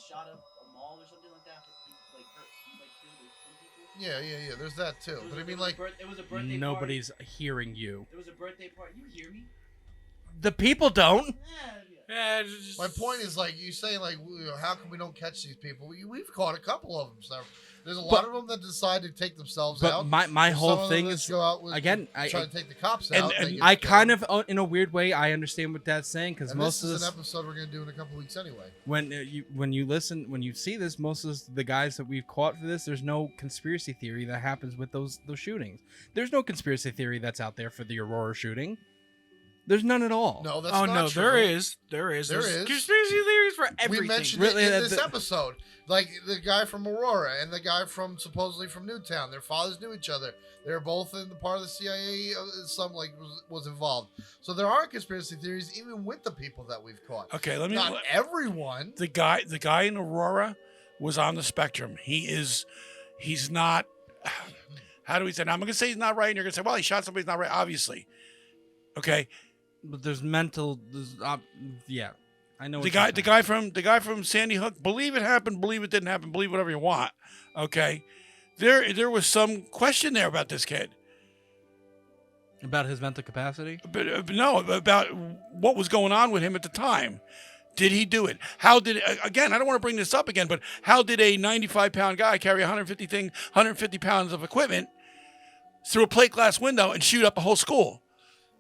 shot up a mall or something like that. Yeah. There's that too. But I mean, it was a birthday nobody's hearing you. It was a birthday party. You hear me? The people don't. Yeah, just- My point is, like, you say, like, how come we don't catch these people? We've caught a couple of them. So there's a lot of them that decide to take themselves But out. my There's whole some of them thing that is, go out with, again, try to take the cops and- out. and they get I kind killed. of, in a weird way, I understand what Dad's saying because And most this of is this, an episode we're gonna do in a couple weeks anyway. when you see this, most of the guys that we've caught for this, there's no conspiracy theory that happens with those shootings. There's no conspiracy theory that's out there for the Aurora shooting. There's none at all. No, that's oh not no, true. there is. There's conspiracy theories for everything. We mentioned Really, it in this the- episode. Like the guy from Aurora and the guy from supposedly from Newtown. Their fathers knew each other. They were both in the part of the CIA. Some like was involved. So there are conspiracy theories even with the people that we've caught. Okay, let me. Not everyone. The guy in Aurora was on the spectrum. He's not. How do we say? Now, I'm gonna say he's not right, and you're gonna say, well, he shot somebody. He's not right. Obviously. Okay. But there's yeah, I know. The guy from Sandy Hook. Believe it happened. Believe it didn't happen. Believe whatever you want. Okay. There was some question there about this kid. about his mental capacity. But no, about what was going on with him at the time. Did he do it? How did again? I don't want to bring this up again, but how did a 95-pound guy carry 150 pounds of equipment through a plate glass window and shoot up a whole school?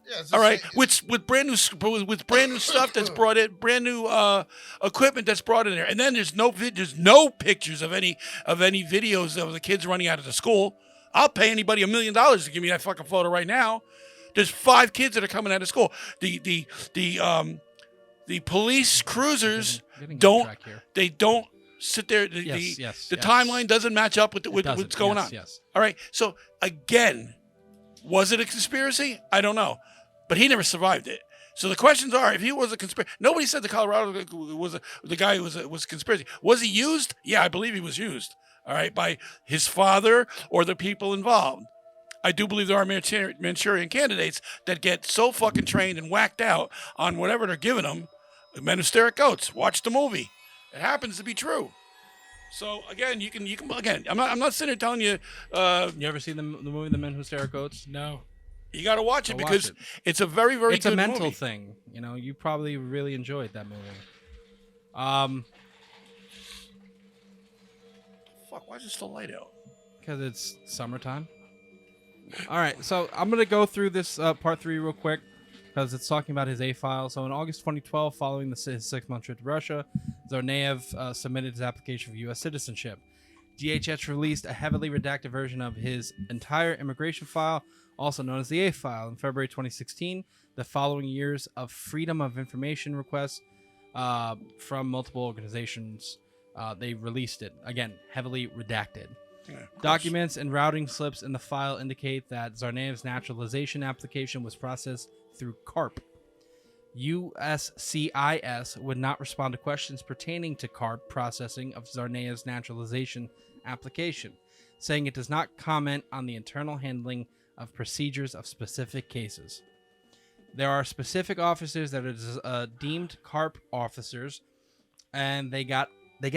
Yeah, All right, with brand new stuff that's brought in, brand new equipment that's brought in there, and then there's no pictures of any videos of the kids running out of the school. I'll pay anybody $1 million to give me that fucking photo right now. There's 5 kids that are coming out of school. The police cruisers don't sit there. The timeline doesn't match up with what's going on. Yes. All right. So again, was it a conspiracy? I don't know, but he never survived it. So the questions are: if he was a conspiracy, nobody said the Colorado was the guy who was a conspiracy. Was he used? Yeah, I believe he was used. All right, by his father or the people involved. I do believe there are Manchurian candidates that get so fucking trained and whacked out on whatever they're giving them. The men who stare at goats. Watch the movie. It happens to be true. So again, you can again. I'm not sitting here telling you. You ever seen the movie The Men Who Stare at Goats? No. You got to watch it Go because watch it. it's a very very It's good a mental movie. thing. You know, you probably really enjoyed that movie. Fuck, why is it still light out? Because it's summertime. All right, so I'm going to go through this part 3 real quick because it's talking about his A file. So in August 2012, following his 6-month trip to Russia, Tsarnaev submitted his application for U.S. citizenship. DHS released a heavily redacted version of his entire immigration file, also known as the A file, in February 2016. The following years of freedom of information requests from multiple organizations, they released it. Again, heavily redacted. Yeah, of course. Documents and routing slips in the file indicate that Tsarnaev's naturalization application was processed through CARP. USCIS would not respond to questions pertaining to CARP processing of Tsarnaev's naturalization application, saying it does not comment on the internal handling of procedures of specific cases. There are specific officers that are deemed CARP officers, and they get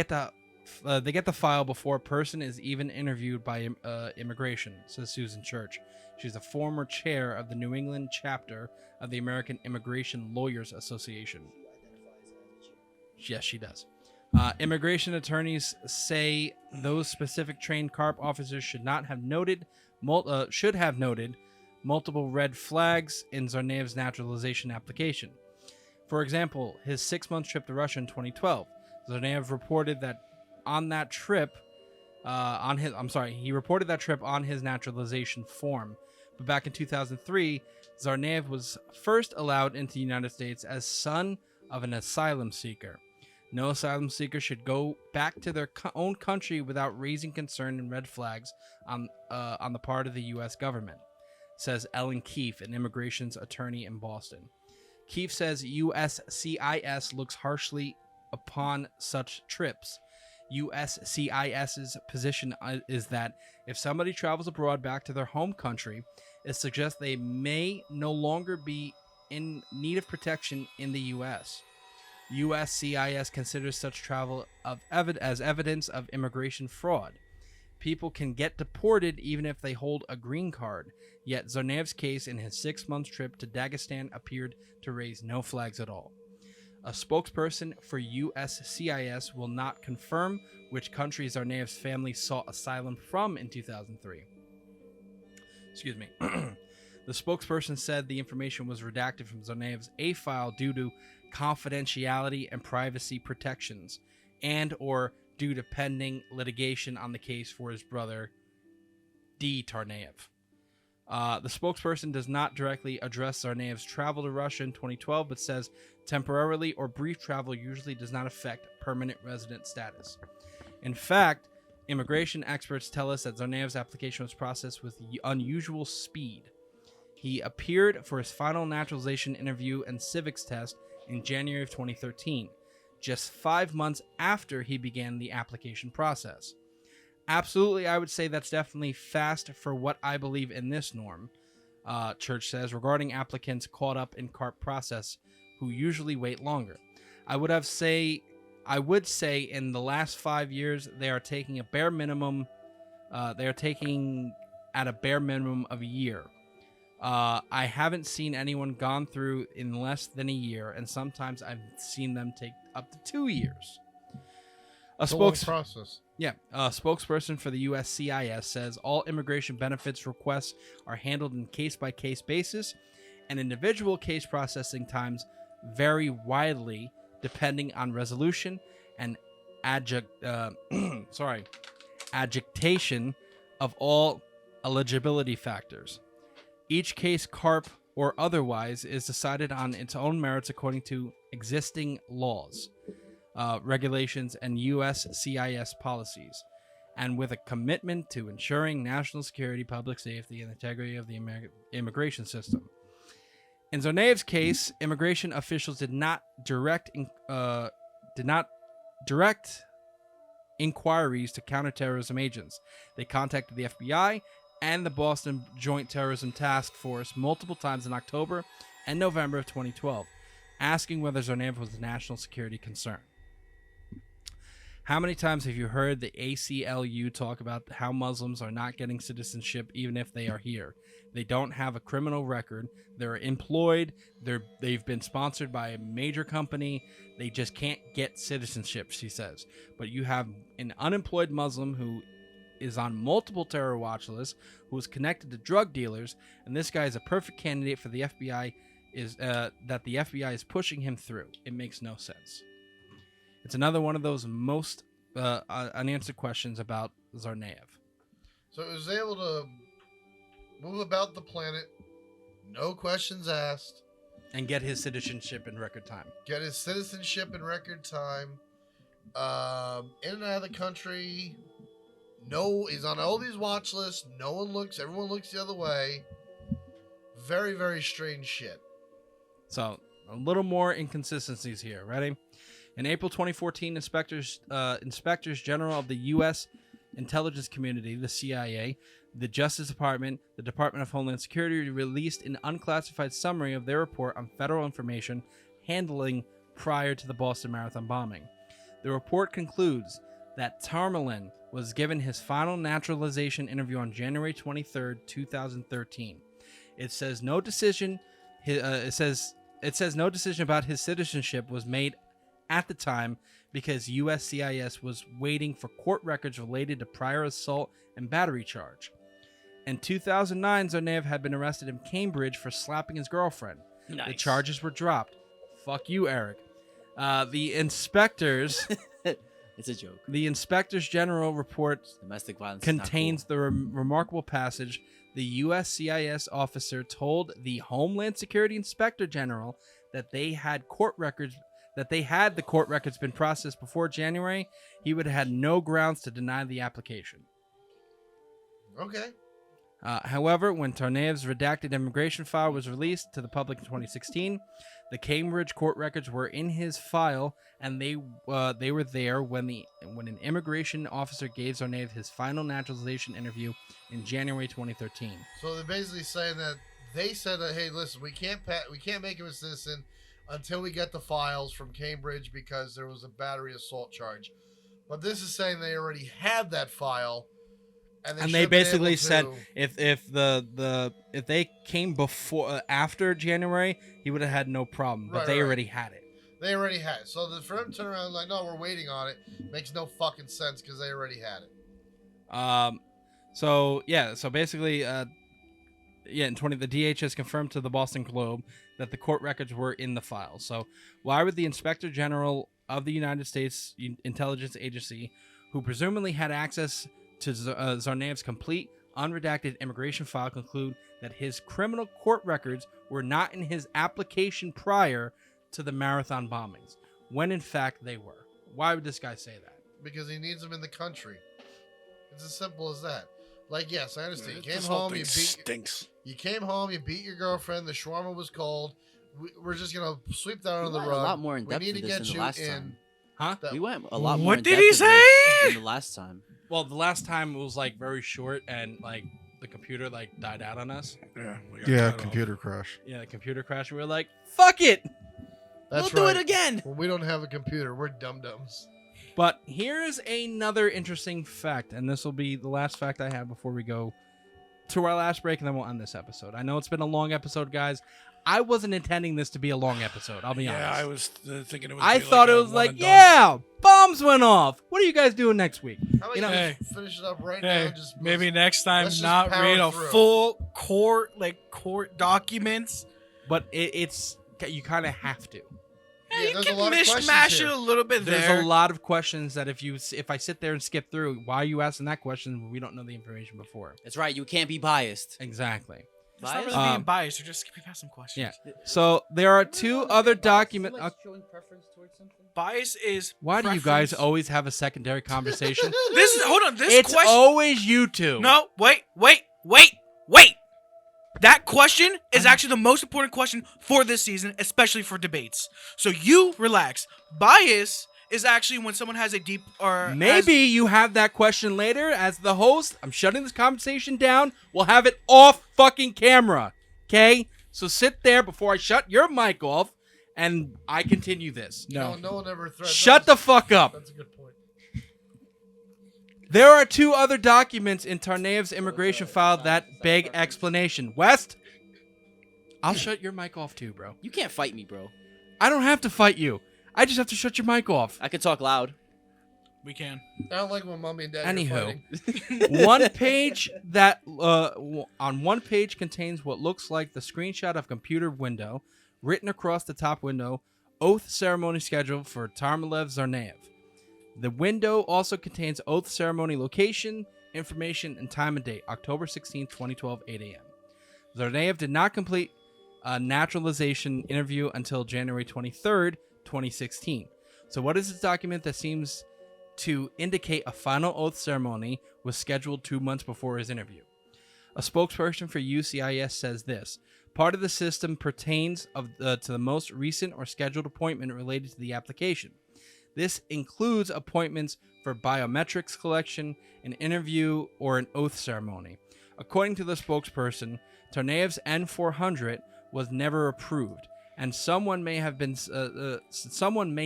the file before a person is even interviewed by immigration, says Susan Church. She's a former chair of the New England chapter of the American Immigration Lawyers Association. Yes, she does. Immigration attorneys say those specific trained CARP officers should have noted multiple red flags in Tsarnaev's naturalization application. For example, his 6-month trip to Russia in 2012. Tsarnaev reported that he reported that trip on his naturalization form. But back in 2003, Tsarnaev was first allowed into the United States as son of an asylum seeker. No asylum seeker should go back to their own country without raising concern and red flags on the part of the U.S. government, says Ellen Keefe, an immigration's attorney in Boston. Keefe says USCIS looks harshly upon such trips. USCIS's position is that if somebody travels abroad back to their home country, it suggests they may no longer be in need of protection in the U.S. USCIS considers such travel as evidence of immigration fraud. people can get deported even if they hold a green card. Yet Tsarnaev's case in his 6-month trip to Dagestan appeared to raise no flags at all. A spokesperson for USCIS will not confirm which country Tsarnaev's family sought asylum from in 2003. Excuse me. The spokesperson said the information was redacted from Tsarnaev's A file due to confidentiality and privacy protections, and or due to pending litigation on the case for his brother, D. Tsarnaev. The spokesperson does not directly address Tsarnaev's travel to Russia in 2012, but says temporarily or brief travel usually does not affect permanent resident status. In fact, immigration experts tell us that Tsarnaev's application was processed with unusual speed. He appeared for his final naturalization interview and civics test in January of 2013, just 5 months after he began the application process. Absolutely, I would say that's definitely fast for what I believe in this norm, Church says, regarding applicants caught up in CARP process who usually wait longer. I would say in the last 5 years, they are taking a bare minimum, of a year. I haven't seen anyone gone through in less than a year, and sometimes I've seen them take up to 2 years. A spokesperson for the USCIS says all immigration benefits requests are handled in case-by-case basis, and individual case processing times vary widely depending on resolution and adjudication of all eligibility factors. Each case, CARP or otherwise, is decided on its own merits according to existing laws, regulations, and USCIS policies, and with a commitment to ensuring national security, public safety, and integrity of the immigration system. In Tsarnaev's case, immigration officials did not direct inquiries to counterterrorism agents. They contacted the FBI and the Boston Joint Terrorism Task Force multiple times in October and November of 2012, asking whether Tsarnaev was a national security concern. How many times have you heard the ACLU talk about how Muslims are not getting citizenship even if they are here? They don't have a criminal record. They're employed. They've been sponsored by a major company. They just can't get citizenship, she says. But you have an unemployed Muslim who is on multiple terror watch lists, who is connected to drug dealers, and this guy is a perfect candidate for the FBI. That the FBI is pushing him through. It makes no sense. It's another one of those most unanswered questions about Tsarnaev. So it was able to move about the planet, no questions asked, and get his citizenship in record time. In and out of the country. No, he's on all these watch lists. Everyone looks the other way. Very, very strange shit. So, a little more inconsistencies here. Ready? In April 2014, inspectors general of the U.S. intelligence community, the CIA, the Justice Department, the Department of Homeland Security released an unclassified summary of their report on federal information handling prior to the Boston Marathon bombing. The report concludes that Tamerlan was given his final naturalization interview on January 23, 2013. It says no decision. It says no decision about his citizenship was made at the time because USCIS was waiting for court records related to prior assault and battery charge. In 2009, Tsarnaev had been arrested in Cambridge for slapping his girlfriend. Nice. The charges were dropped. Fuck you, Eric. The inspectors... It's a joke. The Inspectors General report Domestic violence contains is not cool. the remarkable passage. The USCIS officer told the Homeland Security Inspector General that they had the court records been processed before January, he would have had no grounds to deny the application. Okay. However, when Tsarnaev's redacted immigration file was released to the public in 2016, the Cambridge court records were in his file, and they were there when an immigration officer gave Tsarnaev his final naturalization interview in January 2013. So they're basically saying that they said that, hey, listen, we can't make him a citizen until we get the files from Cambridge because there was a battery assault charge. But this is saying they already had that file And should they have been basically able said to- if they came before after January, he would have had no problem. But Right, they right. already had it. they already had it. So for them to turn around like, no, we're waiting on it, makes no fucking sense because they already had it. So basically, the DH has confirmed to the Boston Globe that the court records were in the file. So why would the Inspector General of the United States Intelligence Agency, who presumably had access to Tsarnaev's complete unredacted immigration file, conclude that his criminal court records were not in his application prior to the marathon bombings, when in fact they were? Why would this guy say that? Because he needs them in the country. It's as simple as that. Like, yes, I understand. You came This whole home, thing you stinks. came home, you beat your girlfriend, the shawarma was cold. We're just gonna sweep that under We the went rug. a lot more in We depth need with to this get than the you last in. time. Huh? that- We went a lot more. What in did depth he with this say? than the last time? Well, the last time it was like very short and like the computer like died out on us. Yeah, we got Yeah, cut off. computer crash. Yeah, the computer crashed. We were like, fuck it. That's we'll right. do it again. When we don't have a computer, we're dum-dums. But here's another interesting fact, and this will be the last fact I have before we go to our last break, and then we'll end this episode. I know it's been a long episode, guys. I wasn't intending this to be a long episode. I'll be honest. Yeah, I was thinking it was. I be thought like it a was one like, and done. yeah, bombs went off. What are you guys doing next week? How about You know- you Hey. just finish it up right Hey, now? Just maybe next time let's just not power read a through. full court documents. But it's you kind of have to. Yeah, Yeah, you there's a can lot of questions mishmash here. it a little bit There's there. a lot of questions that if I sit there and skip through, why are you asking that question when we don't know the information before? That's right. You can't be biased. Exactly. It's not Biased? really being Um, biased. You're just skipping past some questions. Yeah. So there are two other documents. Showing preference towards something. Bias is. Why do you guys preference. always have a secondary conversation? This is hold on. This It's question. always you two. No, wait. That question is actually the most important question for this season, especially for debates. So you relax. Bias is actually when someone has a deep or Maybe you have that question later. As the host, I'm shutting this conversation down. We'll have it off fucking camera. Okay? So sit there before I shut your mic off and I continue this. No one ever threatens. Shut the fuck up. That's a good point. There are two other documents in Tsarnaev's immigration file that beg explanation. West, I'll shut your mic off too, bro. You can't fight me, bro. I don't have to fight you. I just have to shut your mic off. I can talk loud. We can. I don't like when mommy and dad are Anywho, fighting. one page that on one page contains what looks like the screenshot of a computer window, written across the top window, oath ceremony schedule for Tamerlan Tsarnaev. The window also contains oath ceremony location, information, and time and date, October 16, 2012, 8 a.m. Tsarnaev did not complete a naturalization interview until January 23rd, 2016. So what is this document that seems to indicate a final oath ceremony was scheduled 2 months before his interview? A spokesperson for UCIS says this: part of the system pertains to the most recent or scheduled appointment related to the application. This includes appointments for biometrics collection, an interview, or an oath ceremony. According to the spokesperson, Tsarnaev's N400 was never approved, and someone may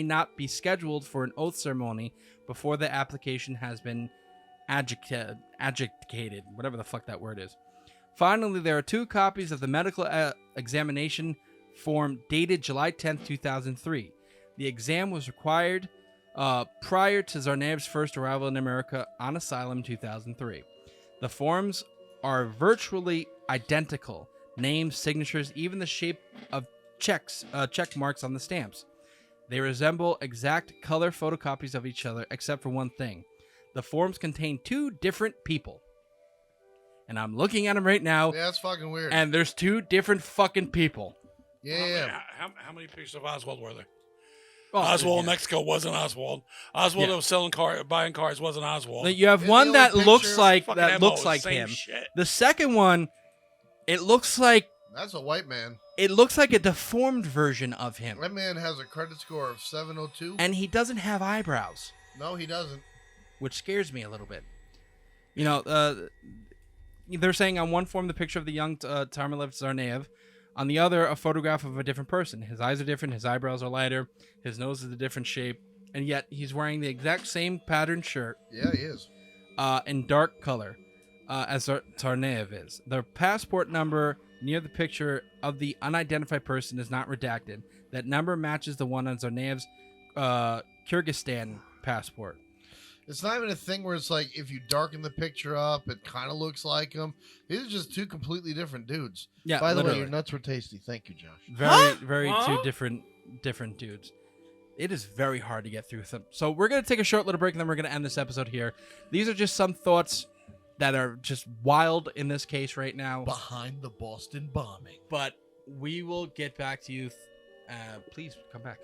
not be scheduled for an oath ceremony before the application has been adjudicated, whatever the fuck that word is. Finally, there are two copies of the medical examination form dated July 10th, 2003. The exam was required prior to Tsarnaev's first arrival in America on asylum in 2003. The forms are virtually identical. Names, signatures, even the shape of check marks on the stamps. They resemble exact color photocopies of each other, except for one thing. The forms contain two different people. And I'm looking at them right now, Yeah, that's fucking weird. and there's two different fucking people. yeah. How many pictures of Oswald were there? Oh, Oswald in yeah. Mexico wasn't Oswald. Oswald Yeah. that was buying cars wasn't Oswald. You have Is one the that old looks picture like Fucking MO, him. same shit. The second one, it looks like That's a white man. a deformed version of him, That man has a credit score of 702. and he doesn't have eyebrows, No, he doesn't. which scares me a little bit. You know, they're saying on one form the picture of the young Tamerlan Tsarnaev, on the other a photograph of a different person. His eyes are different, his eyebrows are lighter, his nose is a different shape, and yet he's wearing the exact same patterned shirt Yeah, he is. in dark color. as Tsarnaev is. The passport number near the picture of the unidentified person is not redacted. That number matches the one on Tsarnaev's Kyrgyzstan passport. It's not even a thing where it's like if you darken the picture up, it kind of looks like him. These are just two completely different dudes. Yeah, By the way, literally. your nuts were tasty. Thank you, Josh. Very two different dudes. It is very hard to get through them. So we're going to take a short little break, and then we're going to end this episode here. These are just some thoughts that are just wild in this case right now. Behind the Boston bombing. But we will get back to you. Please come back.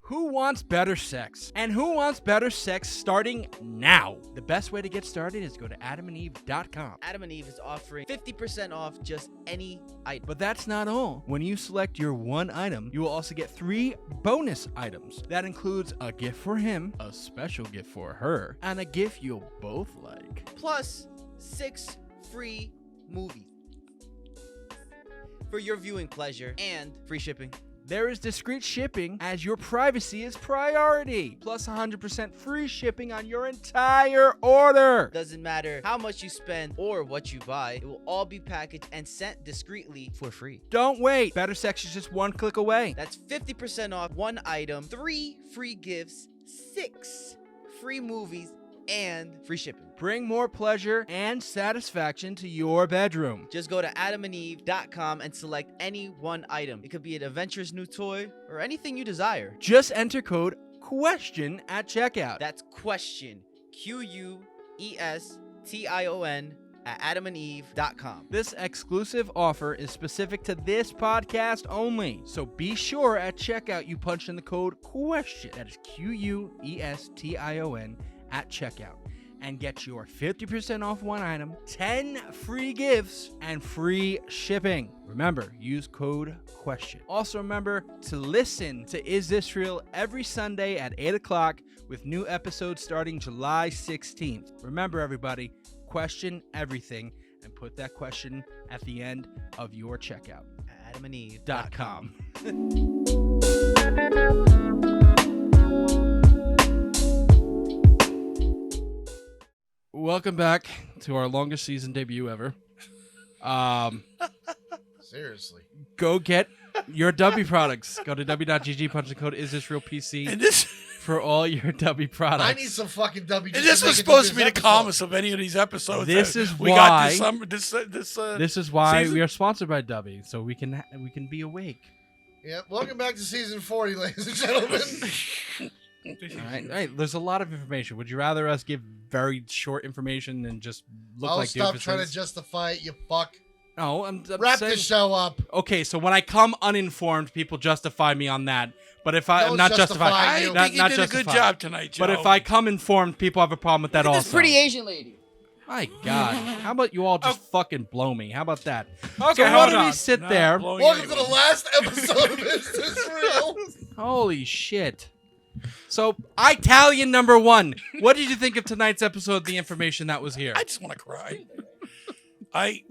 Who wants better sex? And who wants better sex starting now? The best way to get started is go to adamandeve.com. Adam and Eve is offering 50% off just any item. But that's not all. When you select your one item, you will also get 3 bonus items. That includes a gift for him, a special gift for her, and a gift you'll both like. Plus 6 free movies for your viewing pleasure and free shipping. There is discreet shipping as your privacy is priority. Plus 100% free shipping on your entire order. Doesn't matter how much you spend or what you buy, it will all be packaged and sent discreetly for free. Don't wait. Better sex is just one click away. That's 50% off one item, 3 free gifts, 6 free movies, and free shipping. Bring more pleasure and satisfaction to your bedroom. Just go to adamandeve.com and select any one item. It could be an adventurous new toy or anything you desire. Just enter code QUESTION at checkout. That's question, QUESTION at adamandeve.com. This exclusive offer is specific to this podcast only. So be sure at checkout you punch in the code QUESTION. That is QUESTION at checkout. And get your 50% off one item, 10 free gifts, and free shipping. Remember, use code QUESTION. Also remember to listen to Is This Real every Sunday at 8 o'clock with new episodes starting July 16th. Remember, everybody, question everything and put that question at the end of your checkout. adamandeve.com. Welcome back to our longest season debut ever. Seriously. Go get your W products. Go to w.gg, punch the code IsThisRealPC And this for all your W products. I need some fucking W. and this was supposed to be the calmest of any of these episodes. This that is we why- got This is why season? we are sponsored by W, so we can be awake. Yeah, welcome back to season 40, ladies and gentlemen. All right. Hey, there's a lot of information. Would you rather us give very short information and just look I'll like stop doofuses? trying to justify it, you fuck. No, I'm Wrap saying, this show up. Okay, so when I come uninformed, people justify me on that. But if I Don't not justify justify, you. I not, think you not did a good justify. job tonight, Joe. But if I come informed, people have a problem with that Look at also. this pretty Asian lady. My God, how about you all just fucking blow me? How about that? Okay, so why hold don't we on. sit Not there? blowing Welcome to anyone. the last episode of Is This Real? Holy shit! So Italian number 1. What did you think of tonight's episode? The information that was here. I just want to cry. I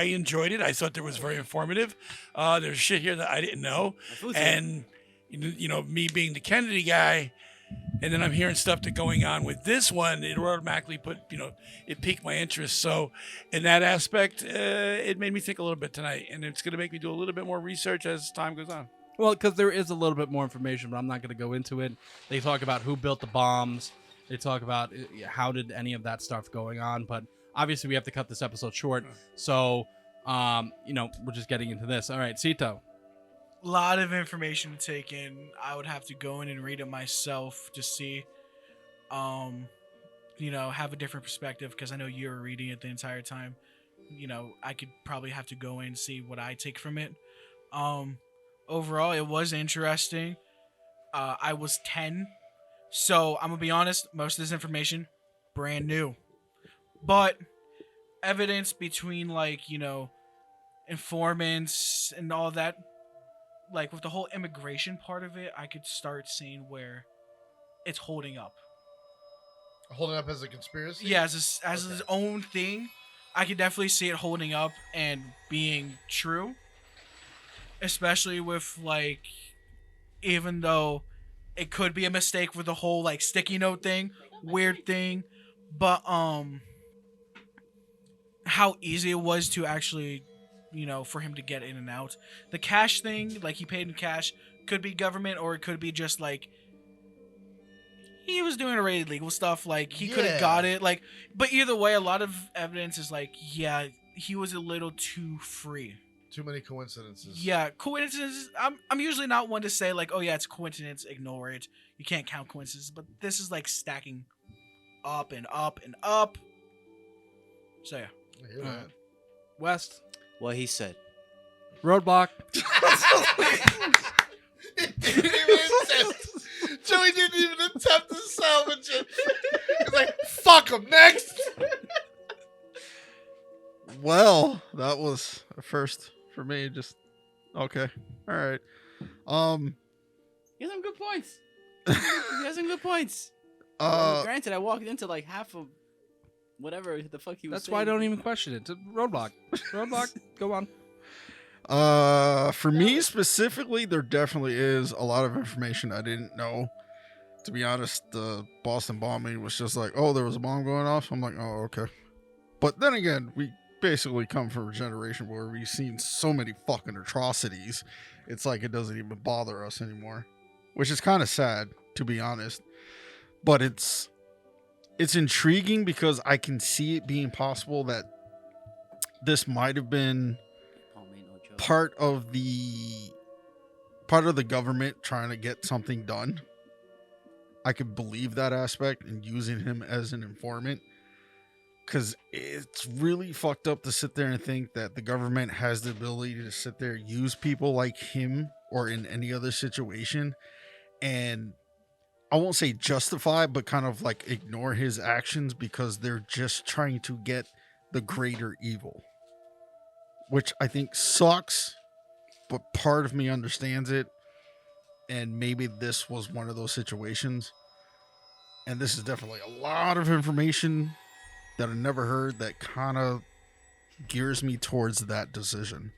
enjoyed it. I thought it was very informative. There's shit here that I didn't know, and you know, me being the Kennedy guy, and then I'm hearing stuff that's going on with this one. It automatically it piqued my interest. So, in that aspect, it made me think a little bit tonight, and it's going to make me do a little bit more research as time goes on. Well, because there is a little bit more information, but I'm not going to go into it. They talk about who built the bombs. They talk about how did any of that stuff going on. But obviously, we have to cut this episode short. So, we're just getting into this. All right, Cito. A lot of information to take in. I would have to go in and read it myself to see, have a different perspective because I know you were reading it the entire time. I could probably have to go in and see what I take from it. Overall, it was interesting. I was 10, so I'm gonna be honest. Most of this information, brand new, but evidence between informants and all that. Like with the whole immigration part of it, I could start seeing where it's holding up. Holding up as a conspiracy? Yeah, as its own thing, I could definitely see it holding up and being true. Especially with even though it could be a mistake with the whole like sticky note thing, weird thing, but how easy it was to actually, for him to get in and out. The cash thing, like he paid in cash, could be government, or it could be just like he was doing already legal stuff, like he could have got it, like. But either way, a lot of evidence is like, yeah, he was a little too free. Too many coincidences. Yeah, coincidences. I'm usually not one to say like, oh yeah, it's a coincidence, ignore it. You can't count coincidences, but this is like stacking up and up and up. So yeah. I hear that. West. What he said. Roadblock. Joey didn't even attempt to salvage it. He's like, fuck him, next. Well, that was a first for me. Just okay. All right. He has some good points. He has some good points. Granted, I walked into like half of whatever the fuck he was That's saying. why I don't even question it. It's a Roadblock. Roadblock. Go on. For me specifically, there definitely is a lot of information I didn't know. To be honest, the Boston bombing was just like, oh, there was a bomb going off. I'm like, oh, okay. But then again, we basically come from a generation where we've seen so many fucking atrocities. It's like it doesn't even bother us anymore, which is kind of sad, to be honest. But it's intriguing because I can see it being possible that this might have been part of the government trying to get something done. I could believe that aspect and using him as an informant, because it's really fucked up to sit there and think that the government has the ability to sit there, use people like him or in any other situation, and I won't say justify, but kind of like ignore his actions because they're just trying to get the greater evil, which I think sucks, but part of me understands it. And maybe this was one of those situations. And this is definitely a lot of information that I never heard that kind of gears me towards that decision.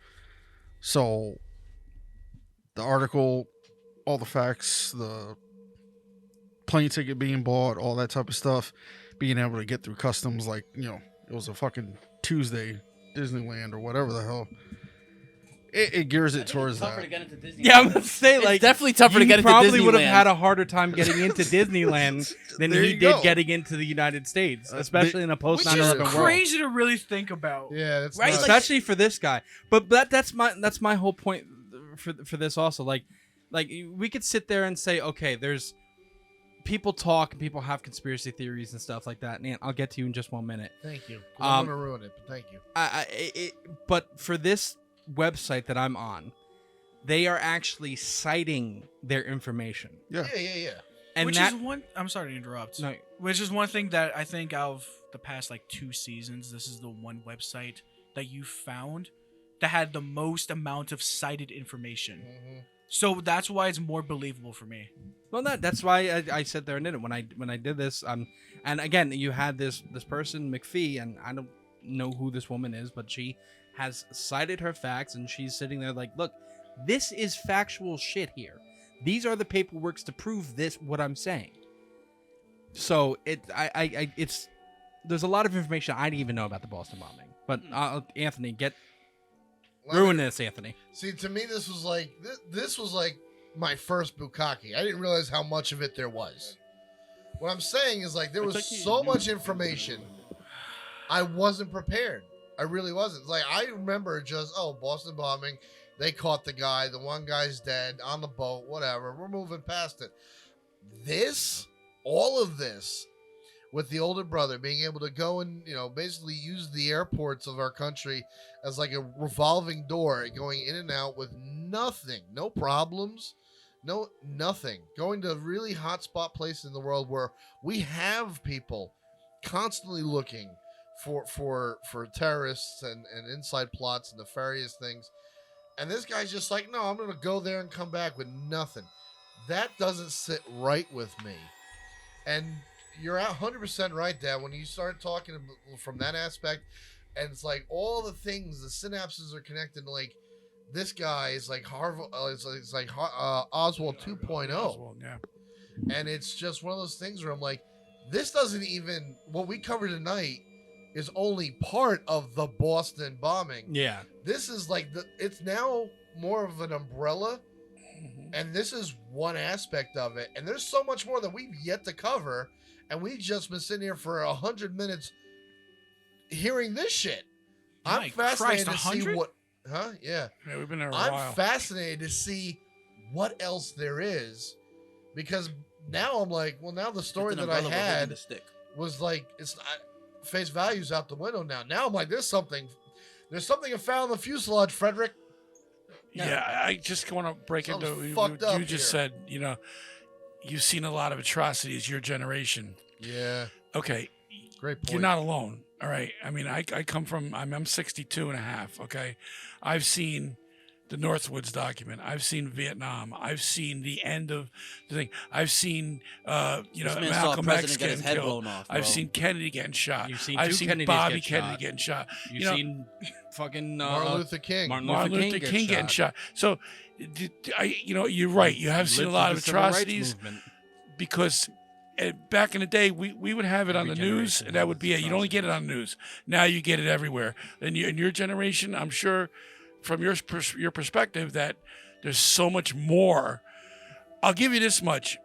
So the article, all the facts, the plane ticket being bought, all that type of stuff, being able to get through customs, like, it was a fucking Tuesday, Disneyland or whatever the hell. It gears it towards that. Yeah, I'm gonna say like it's definitely tougher to get into Disneyland. Probably would have had a harder time getting into Disneyland than he did getting into the United States, especially in a post 9/11 world. Crazy to really think about. Yeah, that's Right, nuts. Especially for this guy. But that's my whole point for this also. Like we could sit there and say, okay, there's people talk and people have conspiracy theories and stuff like that. And I'll get to you in just 1 minute. Thank you. I'm gonna ruin it, but thank you. But for this website that I'm on, they are actually citing their information. Yeah. And which that, is one. I'm sorry to interrupt. No. Which is one thing that I think out of the past like 2 seasons, this is the one website that you found that had the most amount of cited information. Mm-hmm. So that's why it's more believable for me. Well, that's why I sat there and did it when I did this. And again, you had this person McPhee, and I don't know who this woman is, but she has cited her facts, and she's sitting there like, look, this is factual shit here. These are the paperworks to prove this, what I'm saying. So it's there's a lot of information I didn't even know about the Boston bombing. But Anthony, ruin this, Anthony. See, to me, this was like my first bukkake. I didn't realize how much of it there was. What I'm saying is like there was so much information. I wasn't prepared. I really wasn't. Like, I remember just, Boston bombing. They caught the guy. The one guy's dead on the boat, whatever. We're moving past it. All of this, with the older brother being able to go and, basically use the airports of our country as like a revolving door, going in and out with nothing, no problems, nothing. Going to a really hotspot place in the world where we have people constantly looking for terrorists and inside plots and nefarious things. And this guy's just like, no, I'm going to go there and come back with nothing. That doesn't sit right with me. And you're 100% right, Dad, when you start talking from that aspect, and it's like all the things, the synapses are connected. Like, this guy is like Oswald 2.0. Oswald, yeah. And it's just one of those things where I'm like, this doesn't even, what we covered tonight is only part of the Boston bombing. Yeah. This is like, it's now more of an umbrella, and this is one aspect of it. And there's so much more that we've yet to cover, and we've just been sitting here for 100 minutes hearing this shit. I'm fascinated to see what, Yeah, we've been there a I'm while. fascinated to see what else there is, because now I'm like, well, now the story that I had was like, it's not, face value's out the window now. Now I'm like, there's something I found in the fuselage, Frederick. Yeah, I just want to break into Something's what fucked up you just here. said. You know, you've seen a lot of atrocities, your generation. Yeah. Okay. Great point. You're not alone. All right. I mean, I come from, I'm 62 and a half. Okay. I've seen the Northwoods document. I've seen Vietnam. I've seen the end of the thing. I've seen, you know, This man saw a Malcolm X president get his getting head killed. blown off, I've bro. seen Kennedy getting shot. You've seen I've two seen Kennedys Bobby get Kennedy shot. getting shot. You've You know, seen fucking Martin Luther King. Martin Luther King getting shot. So, you know, you're right. You have seen a lot of atrocities because back in the day, we would have it on the news, and that would be it. You'd only get it on the news. Now you get it everywhere. And in your generation, I'm sure, from your perspective, that there's so much more. I'll give you this much: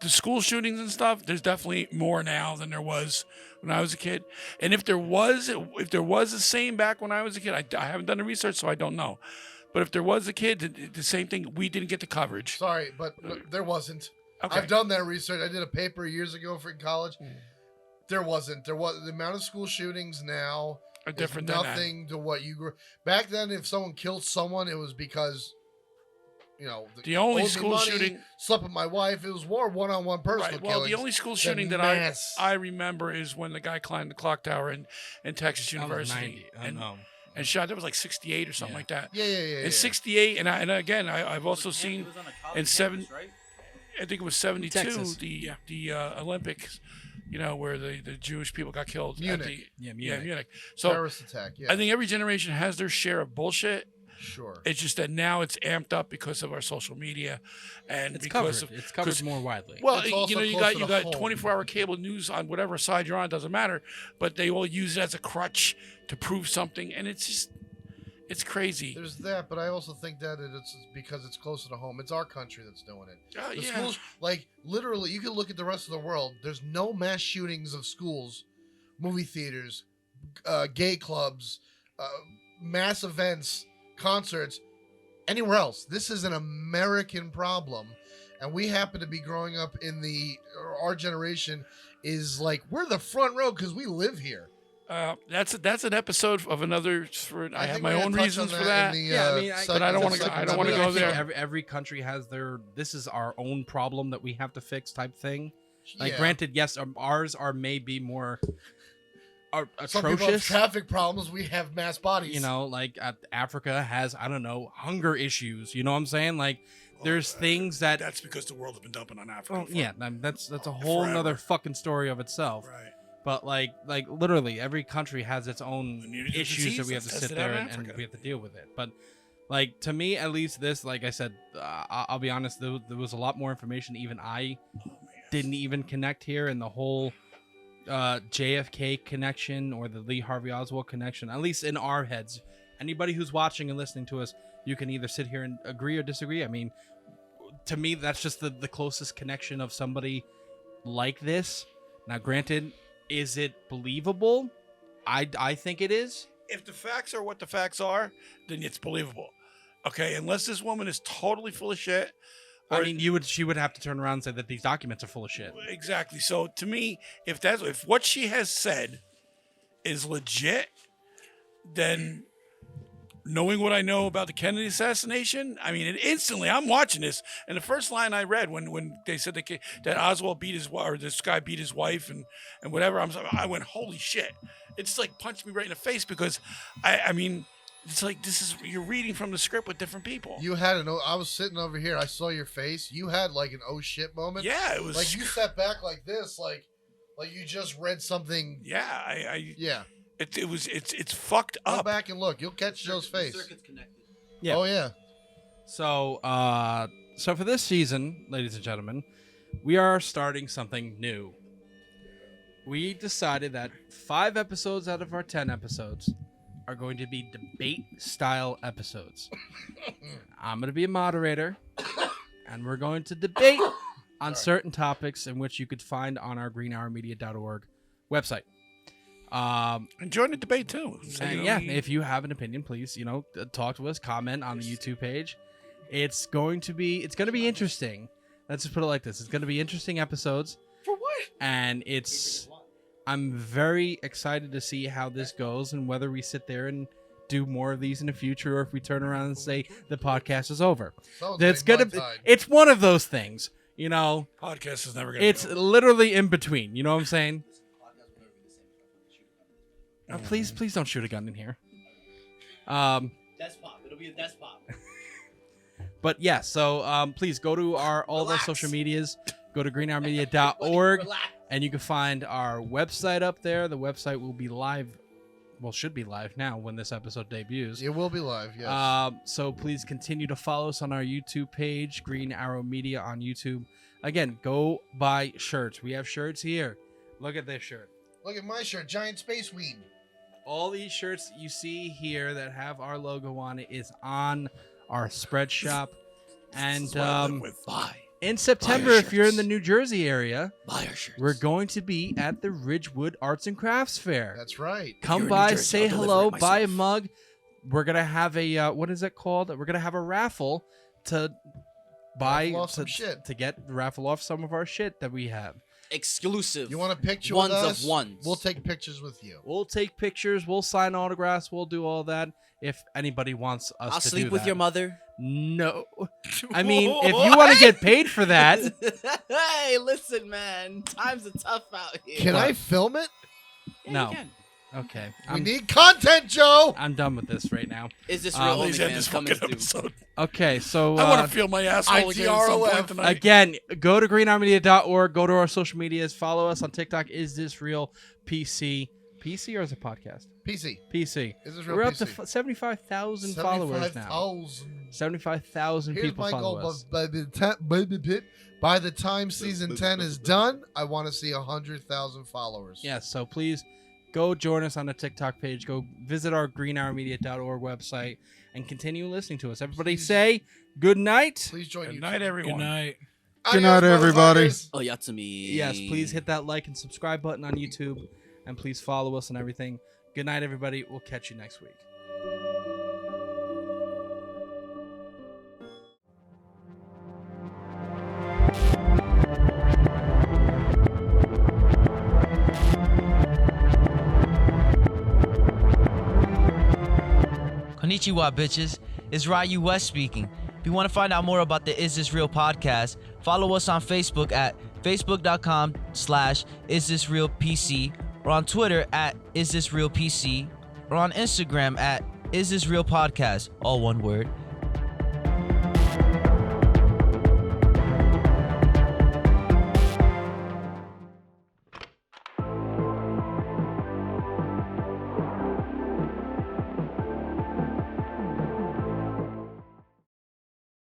the school shootings and stuff. There's definitely more now than there was when I was a kid. And if there was the same back when I was a kid, I haven't done the research, so I don't know. But if there was a kid, the same thing, we didn't get the coverage. Sorry, but there wasn't. Okay. I've done that research. I did a paper years ago for college. There wasn't. There was the amount of school shootings now are different is than nothing to what you grew. Back then, if someone killed someone, it was because, you know, the only owed me school money, shooting, slept with my wife. It was more one-on-one personal right? Well, killings the only school than shooting that mass. I remember is when the guy climbed the clock tower in Texas University and shot. That was like 68 or something like that. Yeah. In 68, and again, I've also seen in I think it was 72, Texas. the Olympics, you know, where the Jewish people got killed. Munich. Munich. So Terrorist attack. Yeah, I think every generation has their share of bullshit. sure. It's just that now it's amped up because of our social media, and It's because covered. of It's covered more widely. well, It's also you know, you closer got to home. 24-hour cable news on whatever side you're on. Doesn't matter, but they all use it as a crutch to prove something, and it's just it's crazy. There's that, but I also think that it's because it's closer to home. It's our country that's doing it. The Yeah. schools, like literally, you can look at the rest of the world. There's no mass shootings of schools, movie theaters, gay clubs, mass events, concerts, anywhere else. This is an American problem, and we happen to be growing up in our generation is like we're the front row because we live here. That's an episode of another. I have think my we're own gonna touch reasons on for that that. in the, Yeah, I mean, but I don't want to. second I don't want to segment. go I think there. every country has their this is our own problem that we have to fix type thing. Like, Yeah. granted, yes, ours are maybe more Some people have atrocious. traffic problems. We have mass bodies. You know, like Africa has, I don't know, hunger issues. You know what I'm saying? Like, there's things that. That's because the world has been dumping on Africa. Well, for- yeah, that's a whole forever. nother fucking story of itself. Right. But like literally, every country has its own Immunity issues disease, that we have to that's sit tested out there in and Africa. we have to deal with it. But like, to me, at least this, like I said, I'll be honest, there was a lot more information even I didn't even connect here, and the whole JFK connection or the Lee Harvey Oswald connection, at least in our heads. Anybody who's watching and listening to us, you can either sit here and agree or disagree. I mean, to me, that's just the closest connection of somebody like this. Now, granted, is it believable? I think it is. If the facts are what the facts are, then it's believable. Okay, unless this woman is totally full of shit. I mean, she would have to turn around and say that these documents are full of shit. Exactly. So to me, if what she has said is legit, then knowing what I know about the Kennedy assassination, I mean, I'm watching this, and the first line I read when they said that Oswald beat his wife, or this guy beat his wife, and whatever, I went, holy shit! It's like punched me right in the face, because I mean, it's like you're reading from the script with different people. You had I was sitting over here. I saw your face. You had like an oh shit moment. Yeah, it was like you sat back like this, like you just read something. Yeah, yeah. It's fucked Go up. back and look. You'll catch Joe's face. Yeah. Oh yeah. So, so for this season, ladies and gentlemen, we are starting something new. We decided that 5 episodes out of our 10 episodes are going to be debate-style episodes. I'm going to be a moderator, and we're going to debate on certain topics in which you could find on our greenhourmedia.org website. And join the debate too. So, And if you have an opinion, please, talk to us, comment on the YouTube page. It's going to be interesting. Let's just put it like this. It's going to be interesting episodes. For what? And I'm very excited to see how this goes and whether we sit there and do more of these in the future or if we turn around and say the podcast is over. It's one of those things, podcast is never going to It's literally in between. You know what I'm saying? Please don't shoot a gun in here. Desk pop. It'll be a desk pop. But yeah, so please go to all of our social medias. Go to greenhourmedia.org, and you can find our website up there. The website will be live. Well, should be live now when this episode debuts. It will be live, yes. So please continue to follow us on our YouTube page, Green Arrow Media on YouTube. Again, go buy shirts. We have shirts here. Look at this shirt. Look at my shirt, Giant Space Weed. All these shirts you see here that have our logo on it is on our spread shop. And in September, if you're in the New Jersey area, we're going to be at the Ridgewood Arts and Crafts Fair. That's right. Come by, say hello, buy a mug. We're going to have a, what is it called? We're going to have a raffle to buy, to get the raffle off some of our shit that we have. Exclusive. You want a picture ones with us? Of ones. We'll take pictures with you. We'll take pictures. We'll sign autographs. We'll do all that if anybody wants us to do that. I'll sleep with your mother. No. I mean, if you want to get paid for that. Hey, listen, man. Times are tough out here. Can I film it? Yeah, no. you can. Okay. We need content, Joe. I'm done with this right now. Is this real OnlyFans coming episode? Okay, so I want to feel my asshole again at some point tonight. Again, go to greenarmedia.org, go to our social medias, follow us on TikTok. Is this real PC? PC or is it podcast? PC. PC. Is this real We're PC? up to 75,000 followers now. 75,000 people follow us. By the time season 10 is done, I want to see 100,000 followers. Yes, so please go join us on the TikTok page. Go visit our greenhourmedia.org website and continue listening to us. Everybody say good night. Please join Good night, everyone. Good night. Good night, everybody. Oh, yeah, to me. Yes, please hit that like and subscribe button on YouTube, and please follow us and everything. Good night, everybody. We'll catch you next week. Konnichiwa, bitches. It's Ryu West speaking. If you want to find out more about the Is This Real podcast, follow us on Facebook at facebook.com/isthisrealpc or on Twitter at isthisrealpc or on Instagram at isthisrealpodcast, all one word.